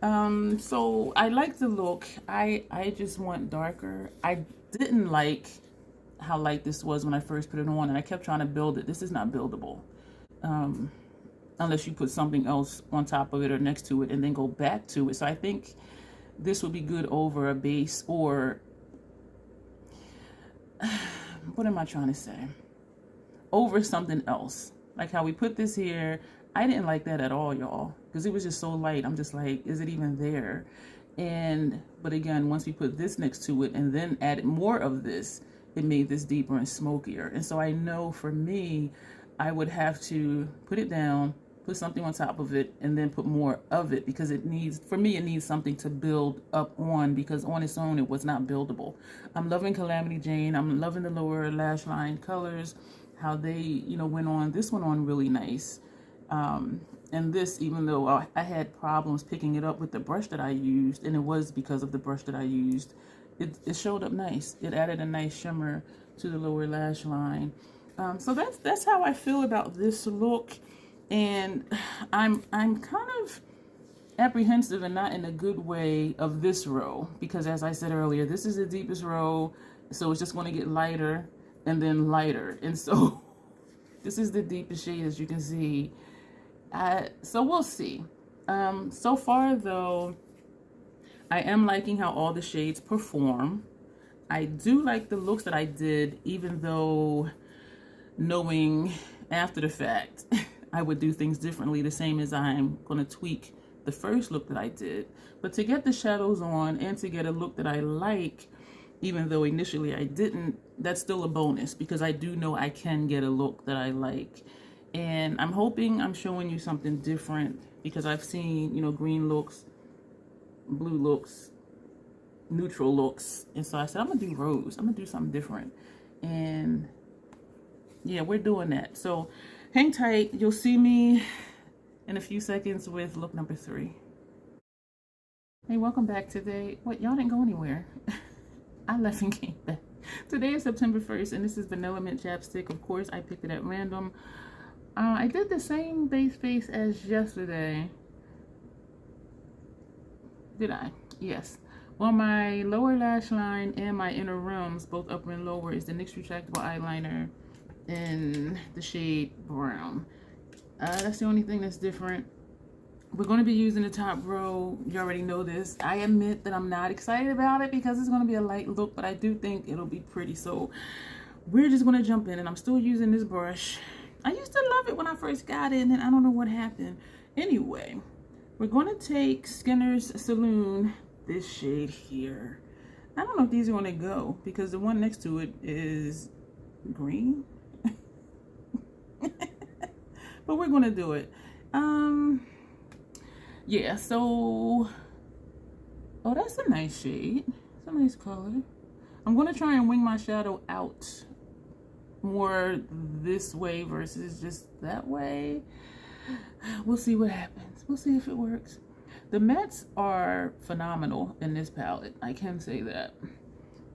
So I like the look. I just want darker. I didn't like how light this was when I first put it on, and I kept trying to build it. This is not buildable. Unless you put something else on top of it or next to it and then go back to it. So I think this would be good over a base or what am I trying to say? Over something else. Like how we put this here. I didn't like that at all, y'all, because it was just so light. I'm just like, is it even there? But again, once we put this next to it and then added more of this, it made this deeper and smokier. And so I know for me, I would have to put it down, put something on top of it, and then put more of it, because it needs, for me, it needs something to build up on, because on its own, it was not buildable. I'm loving Calamity Jane. I'm loving the lower lash line colors, how they, you know, went on. This one on really nice. And this, even though I had problems picking it up with the brush that I used, and it was because of the brush that I used, it showed up nice. It added a nice shimmer to the lower lash line. So that's how I feel about this look. And I'm kind of apprehensive, and not in a good way, of this row, because as I said earlier, this is the deepest row, so it's just going to get lighter and then lighter. And so this is the deepest shade, as you can see. So we'll see. So far though, I am liking how all the shades perform. I do like the looks that I did, even though knowing after the fact I would do things differently, the same as I'm going to tweak the first look that I did. But to get the shadows on and to get a look that I like, even though initially I didn't, that's still a bonus, because I do know I can get a look that I like. And I'm hoping I'm showing you something different, because I've seen, you know, green looks, blue looks, neutral looks. And so I said, I'm going to do rose. I'm going to do something different. And yeah, we're doing that. So hang tight. You'll see me in a few seconds with look number 3. Hey, welcome back today. What, y'all didn't go anywhere? I left and came back. Today is September 1st, and this is Vanilla Mint Chapstick. Of course, I picked it at random. I did the same base face as yesterday. Did I? Yes. On my lower lash line and my inner rims, both upper and lower, is the NYX Retractable Eyeliner in the shade Brown. That's the only thing that's different. We're going to be using the top row. You already know this. I admit that I'm not excited about it because it's going to be a light look, but I do think it'll be pretty. So we're just going to jump in, and I'm still using this brush. I used to love it when I first got it, and then I don't know what happened. Anyway, we're going to take Skinner's Saloon, this shade here. I don't know if these are going to go because the one next to it is green. But we're going to do it. Yeah, so, oh, that's a nice shade. It's a nice color. I'm going to try and wing my shadow out more this way versus just that way. We'll see what happens. We'll see if it works. The mattes are phenomenal in this palette. I can say that.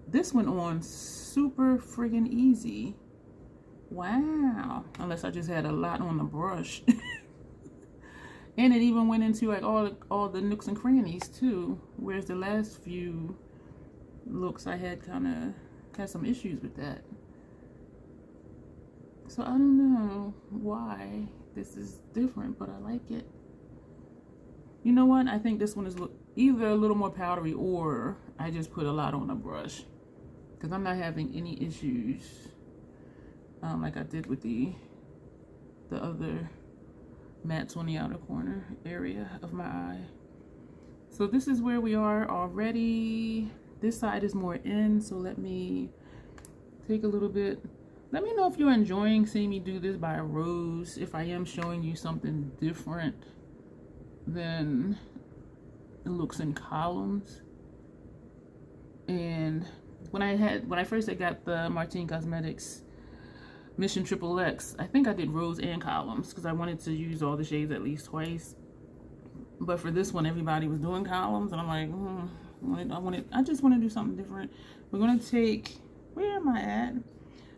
This went on super friggin' easy. Wow. Unless I just had a lot on the brush. And it even went into like all the nooks and crannies too. Whereas the last few looks I had had some issues with that. So I don't know why this is different, but I like it. You know what? I think this one is either a little more powdery or I just put a lot on the brush. Because I'm not having any issues like I did with the other mattes on the outer corner area of my eye. So this is where we are already. This side is more in, so let me take a little bit. Let me know if you're enjoying seeing me do this by rows, if I am showing you something different than it looks in columns. And when I first got the Martine Cosmetics Mission Triple X, I think I did rows and columns because I wanted to use all the shades at least twice. But for this one, everybody was doing columns, and I'm like, I just want to do something different. We're gonna take, where am I at?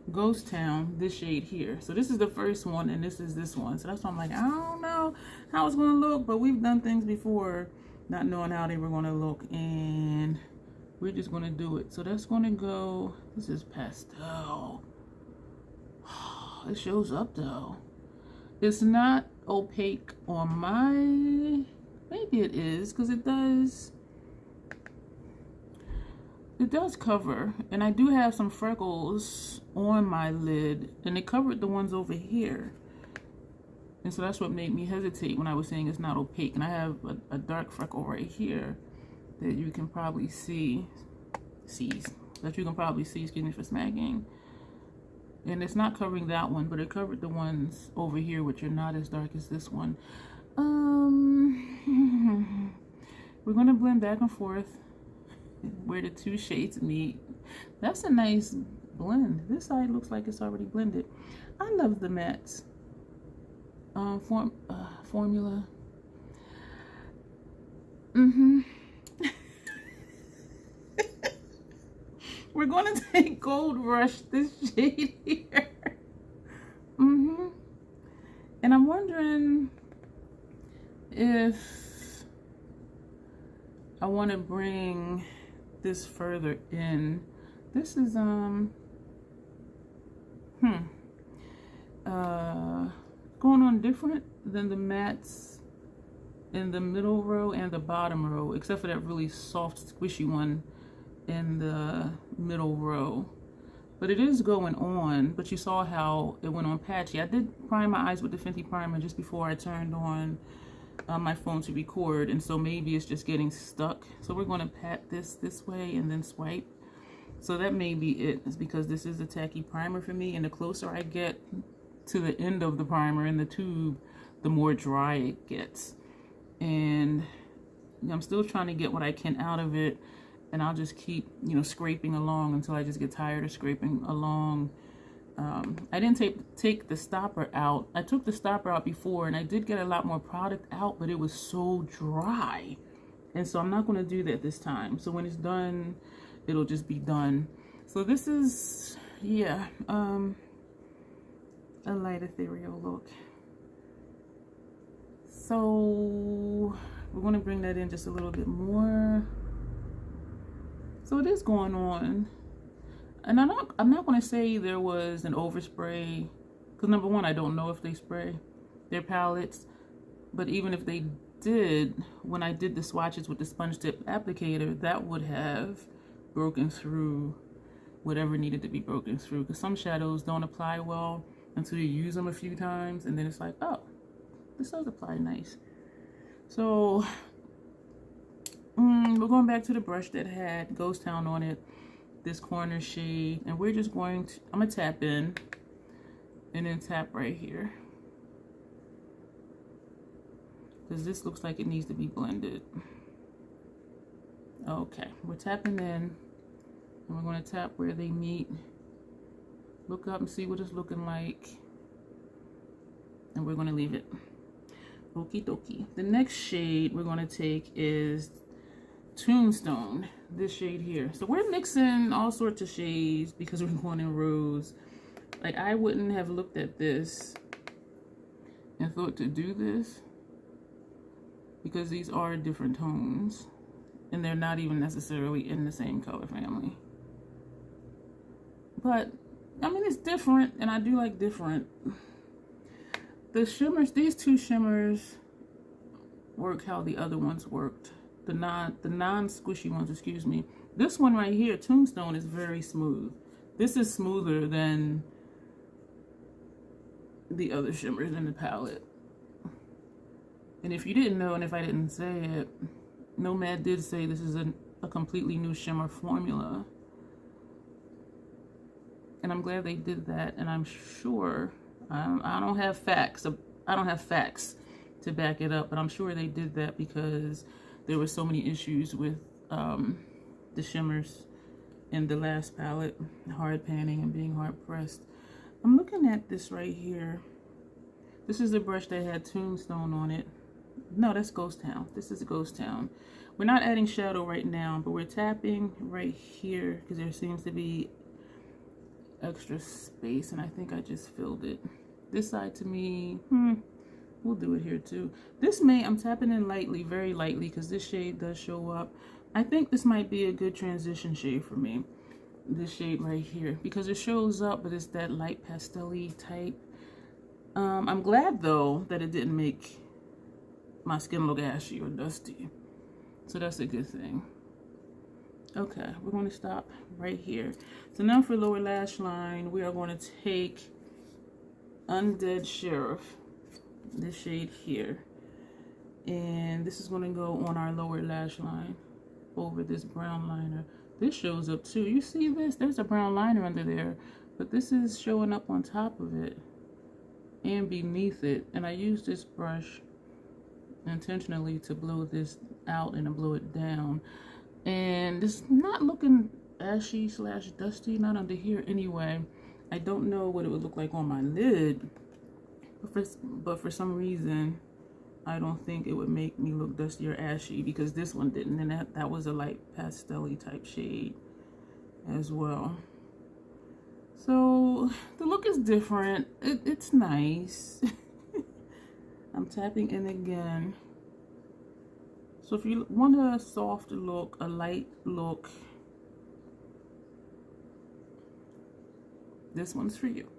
Ghost Town, this shade here. So this is the first one, and this is this one. So that's why I'm like, I don't know how it's gonna look, but we've done things before not knowing how they were gonna look, and we're just gonna do it. So that's gonna go, this is pastel. It shows up though. It's not opaque on my, maybe it is, because it does cover, and I do have some freckles on my lid, and it covered the ones over here, and so that's what made me hesitate when I was saying it's not opaque. And I have a dark freckle right here that you can probably see, excuse me for smacking. And it's not covering that one, but it covered the ones over here, which are not as dark as this one. We're gonna blend back and forth where the two shades meet. That's a nice blend. This side looks like it's already blended. I love the mattes. Formula. We're going to take Gold Rush, this shade here. And I'm wondering if I want to bring this further in. This is, going on different than the mattes in the middle row and the bottom row, except for that really soft, squishy one in the middle row. But it is going on, but you saw how it went on patchy. I did prime my eyes with the Fenty primer just before I turned on my phone to record, and so maybe it's just getting stuck. So we're going to pat this way and then swipe. So that may be it. It's because this is a tacky primer for me, and the closer I get to the end of the primer in the tube, the more dry it gets. And I'm still trying to get what I can out of it. And I'll just keep, scraping along until I just get tired of scraping along. I didn't take the stopper out. I took the stopper out before, and I did get a lot more product out, but it was so dry. And so I'm not going to do that this time. So when it's done, it'll just be done. So this is, yeah, a light ethereal look. So we're going to bring that in just a little bit more. So it is going on. And I'm not going to say there was an overspray, because number one, I don't know if they spray their palettes. But even if they did, when I did the swatches with the sponge tip applicator, that would have broken through whatever needed to be broken through. Because some shadows don't apply well until you use them a few times, and then it's like, oh, this does apply nice. So we're going back to the brush that had Ghost Town on it, this corner shade, and we're just going to, I'm gonna tap in and then tap right here, because this looks like it needs to be blended. Okay, we're tapping in, and we're going to tap where they meet. Look up and see what it's looking like, and we're going to leave it. Okie dokie. The next shade we're going to take is Tombstone, this shade here. So we're mixing all sorts of shades because we're going in rows. Like, I wouldn't have looked at this and thought to do this, because these are different tones and they're not even necessarily in the same color family. But I mean, it's different, and I do like different. The shimmers, these two shimmers work how the other ones worked. The non-squishy ones, excuse me. This one right here, Tombstone, is very smooth. This is smoother than the other shimmers in the palette. And if you didn't know, and if I didn't say it, Nomad did say this is a completely new shimmer formula. And I'm glad they did that, and I'm sure, I don't have facts. I don't have facts to back it up, but I'm sure they did that because there were so many issues with the shimmers in the last palette, hard panning and being hard pressed. I'm looking at this right here. This is a brush that had Tombstone on it. No, that's Ghost Town. This is Ghost Town. We're not adding shadow right now, but we're tapping right here because there seems to be extra space, and I think I just filled it. This side to me, we'll do it here too. This I'm tapping in lightly, very lightly, because this shade does show up. I think this might be a good transition shade for me. This shade right here, because it shows up, but it's that light pastel-y type. I'm glad though that it didn't make my skin look ashy or dusty, so that's a good thing. Okay, we're going to stop right here. So now for lower lash line, we are going to take Undead Sheriff, this shade here, and this is going to go on our lower lash line over this brown liner. This shows up too. You see this? There's a brown liner under there, but this is showing up on top of it and beneath it. And I use this brush intentionally to blow this out and to blow it down. And it's not looking ashy slash dusty, not under here anyway. I don't know what it would look like on my lid, but for some reason, I don't think it would make me look dusty or ashy, because this one didn't, and that was a light pastel-y type shade as well. So the look is different. It's nice. I'm tapping in again. So if you want a soft look, a light look, this one's for you.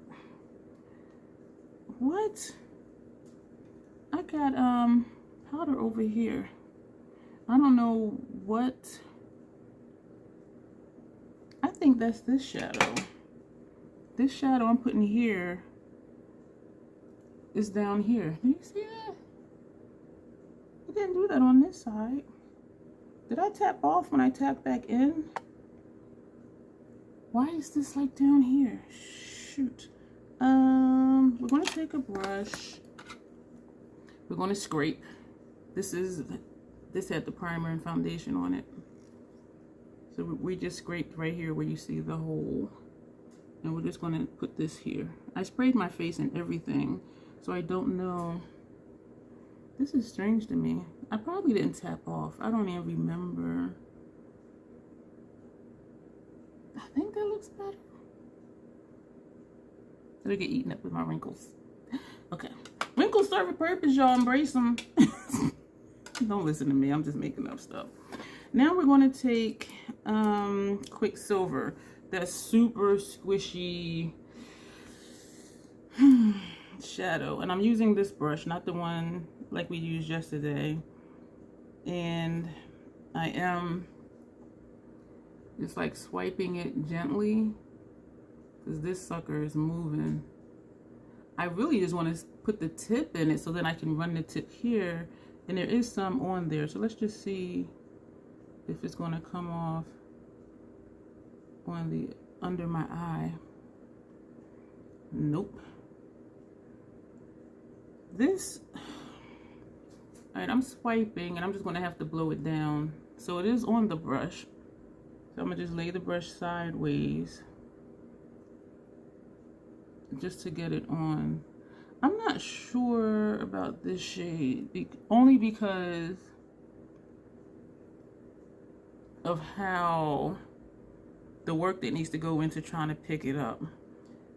What? I got powder over here. I don't know what. I think that's this shadow. This shadow I'm putting here is down here. Do you see that? I didn't do that on this side. Did I tap off when I tap back in? Why is this like down here? Shoot. We're going to take a brush. We're going to scrape. This had the primer and foundation on it. So we just scraped right here where you see the hole. And we're just going to put this here. I sprayed my face and everything, so I don't know. This is strange to me. I probably didn't tap off. I don't even remember. I think that looks better. It'll get eaten up with my wrinkles. Okay. Wrinkles serve a purpose, y'all. Embrace them. Don't listen to me. I'm just making up stuff. Now we're going to take Quicksilver. That super squishy shadow. And I'm using this brush, not the one like we used yesterday. And I am just like swiping it gently because this sucker is moving. I really just want to put the tip in it so then I can run the tip here, and there is some on there, so let's just see if it's going to come off on the under my eye. Nope. This, all right, I'm swiping and I'm just going to have to blow it down. So it is on the brush, so I'm gonna just lay the brush sideways just to get it on. I'm not sure about this shade, only because of how the work that needs to go into trying to pick it up.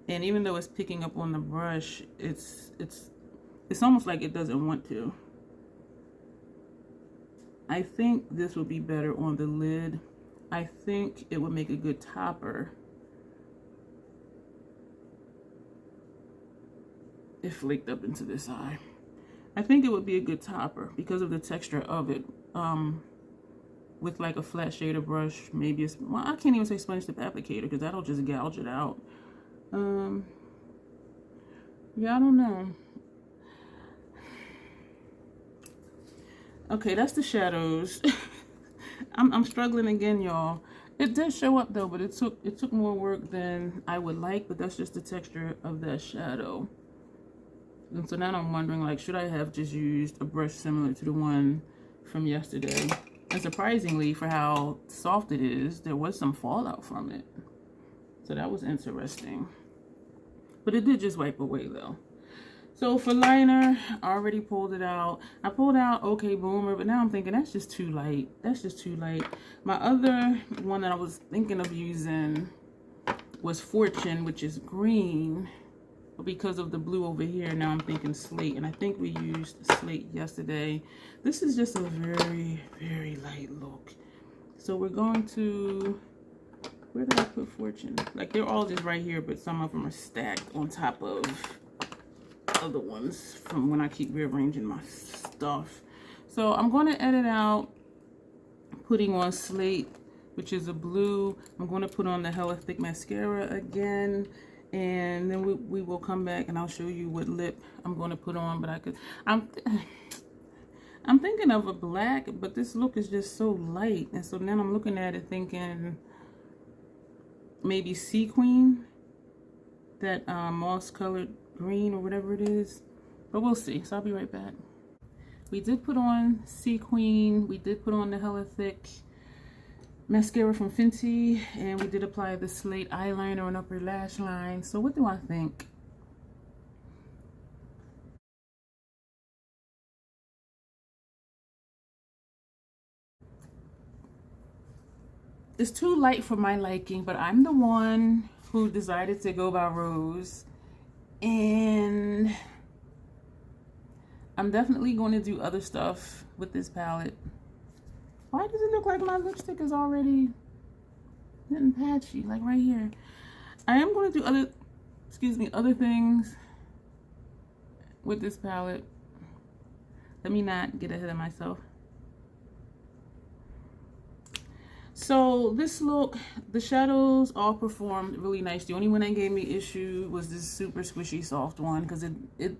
And even though it's picking up on the brush, it's almost like it doesn't want to. I think this would be better on the lid. I think it would make a good topper. It flaked up into this eye. I think it would be a good topper because of the texture of it. With like a flat shader brush, maybe it's, well, I can't even say sponge tip applicator because that'll just gouge it out. Yeah, I don't know. Okay, that's the shadows. I'm struggling again, y'all. It did show up though, but it took more work than I would like, but that's just the texture of that shadow. And so now I'm wondering, like, should I have just used a brush similar to the one from yesterday? And surprisingly, for how soft it is, there was some fallout from it. So that was interesting. But it did just wipe away though. So for liner, I already pulled it out. I pulled out OK Boomer, but now I'm thinking that's just too light. That's just too light. My other one that I was thinking of using was Fortune, which is green. But because of the blue over here, now I'm thinking slate. And I think we used slate yesterday. This is just a very, very light look. So we're going to, where did I put Fortune? Like, they're all just right here, but some of them are stacked on top of other ones from when I keep rearranging my stuff. So I'm going to edit out putting on slate, which is a blue. I'm going to put on the Hella Thick mascara again, and then we will come back and I'll show you what lip I'm going to put on. But I'm thinking of a black, but this look is just so light, and so now I'm looking at it thinking maybe Sea Queen, that moss colored green or whatever it is, but we'll see. So I'll be right back. We did put on Sea Queen, we did put on the Hella Thick mascara from Fenty, and we did apply the slate eyeliner on upper lash line. So what do I think? It's too light for my liking, but I'm the one who decided to go by Rose. And I'm definitely going to do other stuff with this palette. Why does it look like my lipstick is already getting patchy, like right here? I am going to do other things with this palette. Let me not get ahead of myself. So this look, the shadows all performed really nice. The only one that gave me issue was this super squishy soft one, because it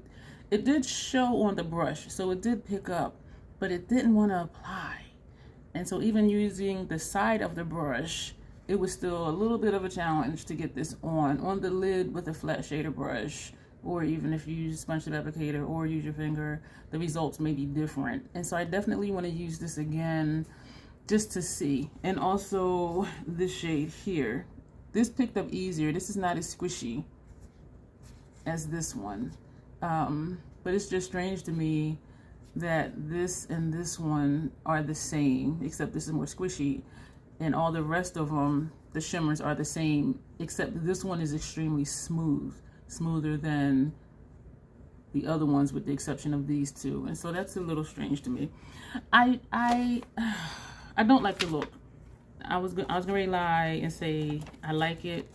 did show on the brush, so it did pick up, but it didn't want to apply. And so even using the side of the brush, it was still a little bit of a challenge to get this on the lid with a flat shader brush, or even if you use sponge tip applicator or use your finger, the results may be different. And so I definitely want to use this again just to see. And also this shade here, this picked up easier. This is not as squishy as this one, but it's just strange to me that this and this one are the same, except this is more squishy. and all the rest of them, the shimmers are the same, except that this one is extremely smooth, smoother than the other ones, with the exception of these two. And so that's a little strange to me. I don't like the look. I was gonna lie and say I like it.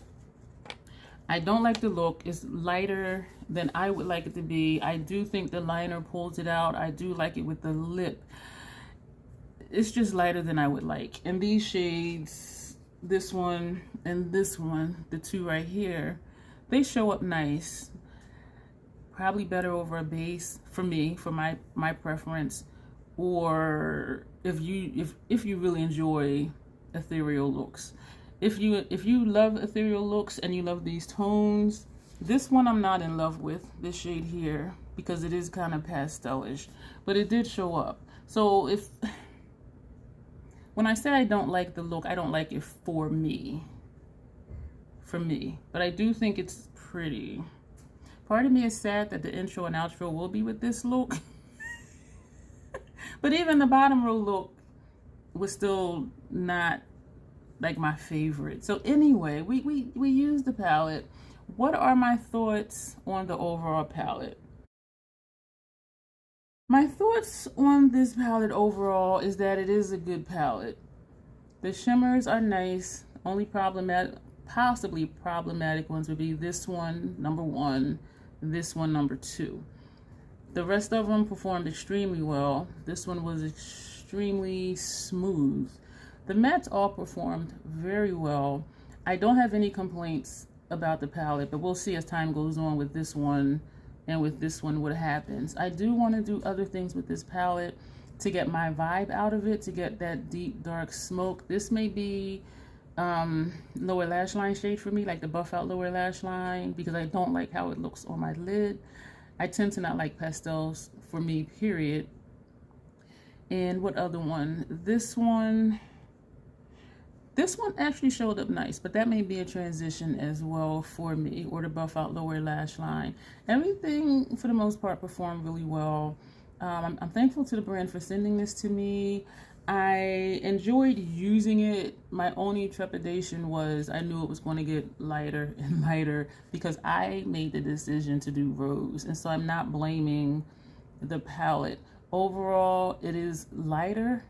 I don't like the look. It's lighter than I would like it to be. I do think the liner pulls it out. I do like it with the lip. It's just lighter than I would like. And these shades, this one and this one, the two right here, they show up nice. Probably better over a base for me, for my preference. Or if you really enjoy ethereal looks. If you love ethereal looks and you love these tones, this one I'm not in love with, this shade here, because it is kind of pastelish, but it did show up. So when I say I don't like the look, I don't like it for me, but I do think it's pretty. Part of me is sad that the intro and outro will be with this look, but even the bottom row look was still not like my favorite. So anyway, we use the palette. What are my thoughts on the overall palette? My thoughts on this palette overall is that it is a good palette. The shimmers are nice. Only possibly problematic ones would be this one, number 1, this one, number 2. The rest of them performed extremely well. This one was extremely smooth. The mattes all performed very well. I don't have any complaints about the palette, but we'll see as time goes on with this one and with this one what happens. I do want to do other things with this palette to get my vibe out of it, to get that deep dark smoke. This may be lower lash line shade for me, like the buff out lower lash line, because I don't like how it looks on my lid. I tend to not like pastels for me, period. And what other one? This one actually showed up nice, but that may be a transition as well for me, or the buff out lower lash line. Everything for the most part performed really well. I'm thankful to the brand for sending this to me. I enjoyed using it. My only trepidation was I knew it was going to get lighter and lighter because I made the decision to do rose, and so I'm not blaming the palette. Overall, it is lighter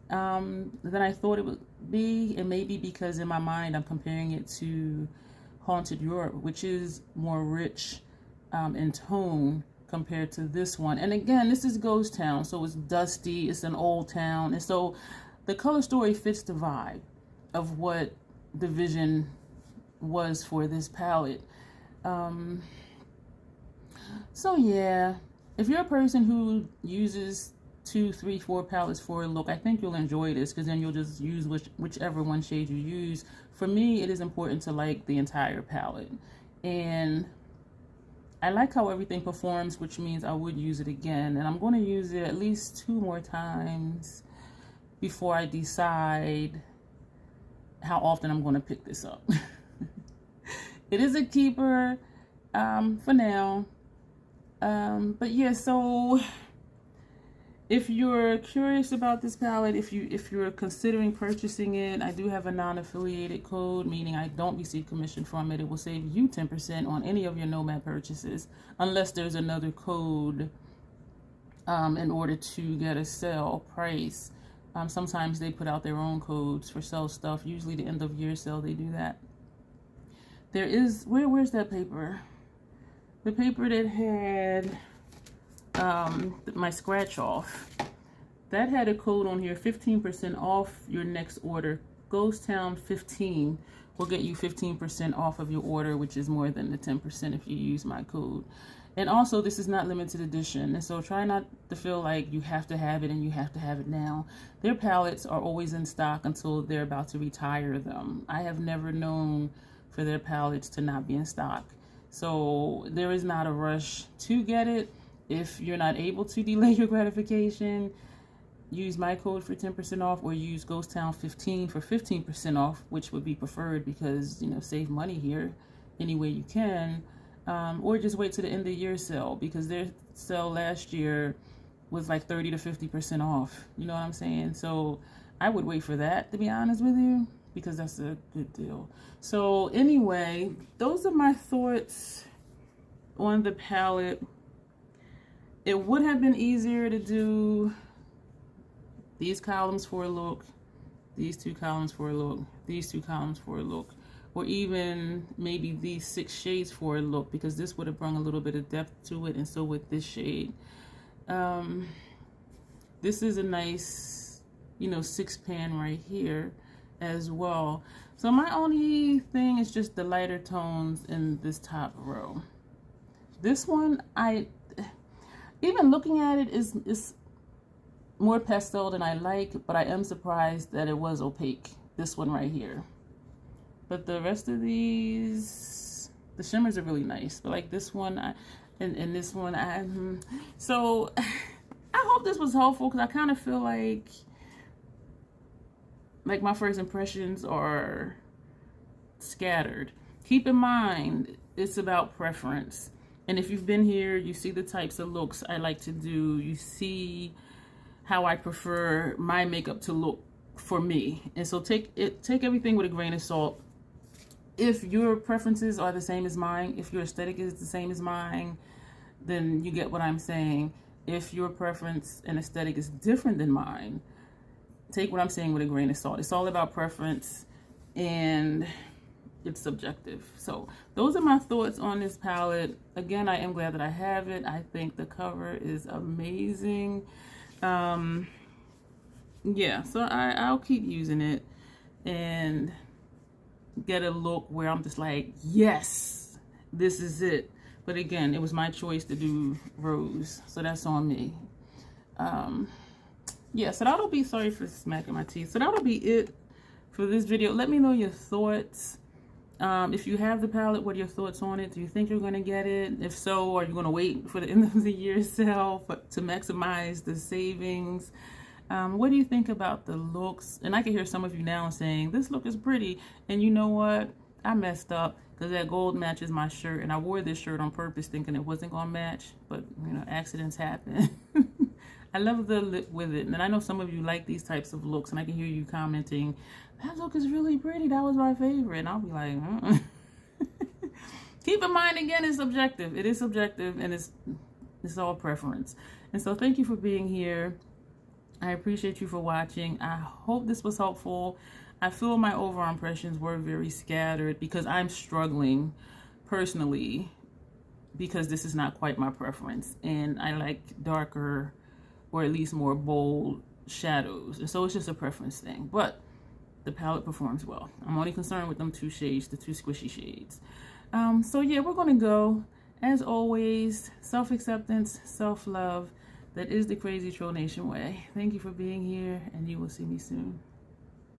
than I thought it would be. It may be because in my mind I'm comparing it to Haunted Europe, which is more rich in tone compared to this one. And again, this is Ghost Town, so it's dusty, it's an old town, and so the color story fits the vibe of what the vision was for this palette. So yeah, if you're a person who uses 2, 3, 4 palettes for a look, I think you'll enjoy this, because then you'll just use whichever one shade you use. For me, it is important to like the entire palette, and I like how everything performs, which means I would use it again, and I'm going to use it at least 2 more times before I decide how often I'm going to pick this up. It is a keeper for now, but yeah, so if you're curious about this palette, if you're considering purchasing it, I do have a non-affiliated code, meaning I don't receive commission from it. It will save you 10% on any of your Nomad purchases, unless there's another code in order to get a sale price. Sometimes they put out their own codes for sale stuff. Usually the end of year sale, they do that. There is, where's that paper? The paper that had my scratch off, that had a code on here, 15% off your next order. Ghost Town 15 will get you 15% off of your order, which is more than the 10% if you use my code. And also, this is not limited edition, and so try not to feel like you have to have it and you have to have it now. Their palettes are always in stock until they're about to retire them. I have never known for their palettes to not be in stock, so there is not a rush to get it. If you're not able to delay your gratification, use my code for 10% off, or use Ghost Town 15 for 15% off, which would be preferred because, you know, save money here any way you can. Or just wait to the end of year sale, because their sale last year was like 30 to 50% off. You know what I'm saying? So I would wait for that, to be honest with you, because that's a good deal. So anyway, those are my thoughts on the palette. It would have been easier to do these columns for a look, these 2 columns for a look, these 2 columns for a look, or even maybe these 6 shades for a look, because this would have brought a little bit of depth to it, and so with this shade. This is a nice, you know, 6-pan right here as well. So my only thing is just the lighter tones in this top row. This one, even looking at it, is more pastel than I like, but I am surprised that it was opaque, this one right here. But the rest of these, the shimmers are really nice, but like this one, and this one, so I hope this was helpful, because I kind of feel like my first impressions are scattered. Keep in mind, it's about preference. And if you've been here, you see the types of looks I like to do. You see how I prefer my makeup to look for me. And so take everything with a grain of salt. If your preferences are the same as mine, if your aesthetic is the same as mine, then you get what I'm saying. If your preference and aesthetic is different than mine, take what I'm saying with a grain of salt. It's all about preference, and it's subjective. So those are my thoughts on this palette. Again, I am glad that I have it. I think the cover is amazing. Yeah, so I'll keep using it and get a look where I'm just like, yes, this is it. But again, it was my choice to do rose, so that's on me. Yeah, so that'll be, sorry for smacking my teeth. So that'll be it for this video. Let me know your thoughts. If you have the palette, what are your thoughts on it? Do you think you're going to get it? If so, are you going to wait for the end of the year sale to maximize the savings? What do you think about the looks? And I can hear some of you now saying, this look is pretty. And you know what? I messed up, because that gold matches my shirt. And I wore this shirt on purpose thinking it wasn't going to match. But, you know, accidents happen. I love the lip with it. And I know some of you like these types of looks. And I can hear you commenting, that look is really pretty. That was my favorite. And I'll be like, Keep in mind, again, it's subjective. It is subjective, and it's all preference. And so thank you for being here. I appreciate you for watching. I hope this was helpful. I feel my overall impressions were very scattered, because I'm struggling personally, because this is not quite my preference. And I like darker, or at least more bold shadows. And so it's just a preference thing. But the palette performs well. I'm only concerned with them 2 shades, the 2 squishy shades. So yeah, we're going to go. As always, self-acceptance, self-love. That is the Crazy Troll Nation way. Thank you for being here, and you will see me soon.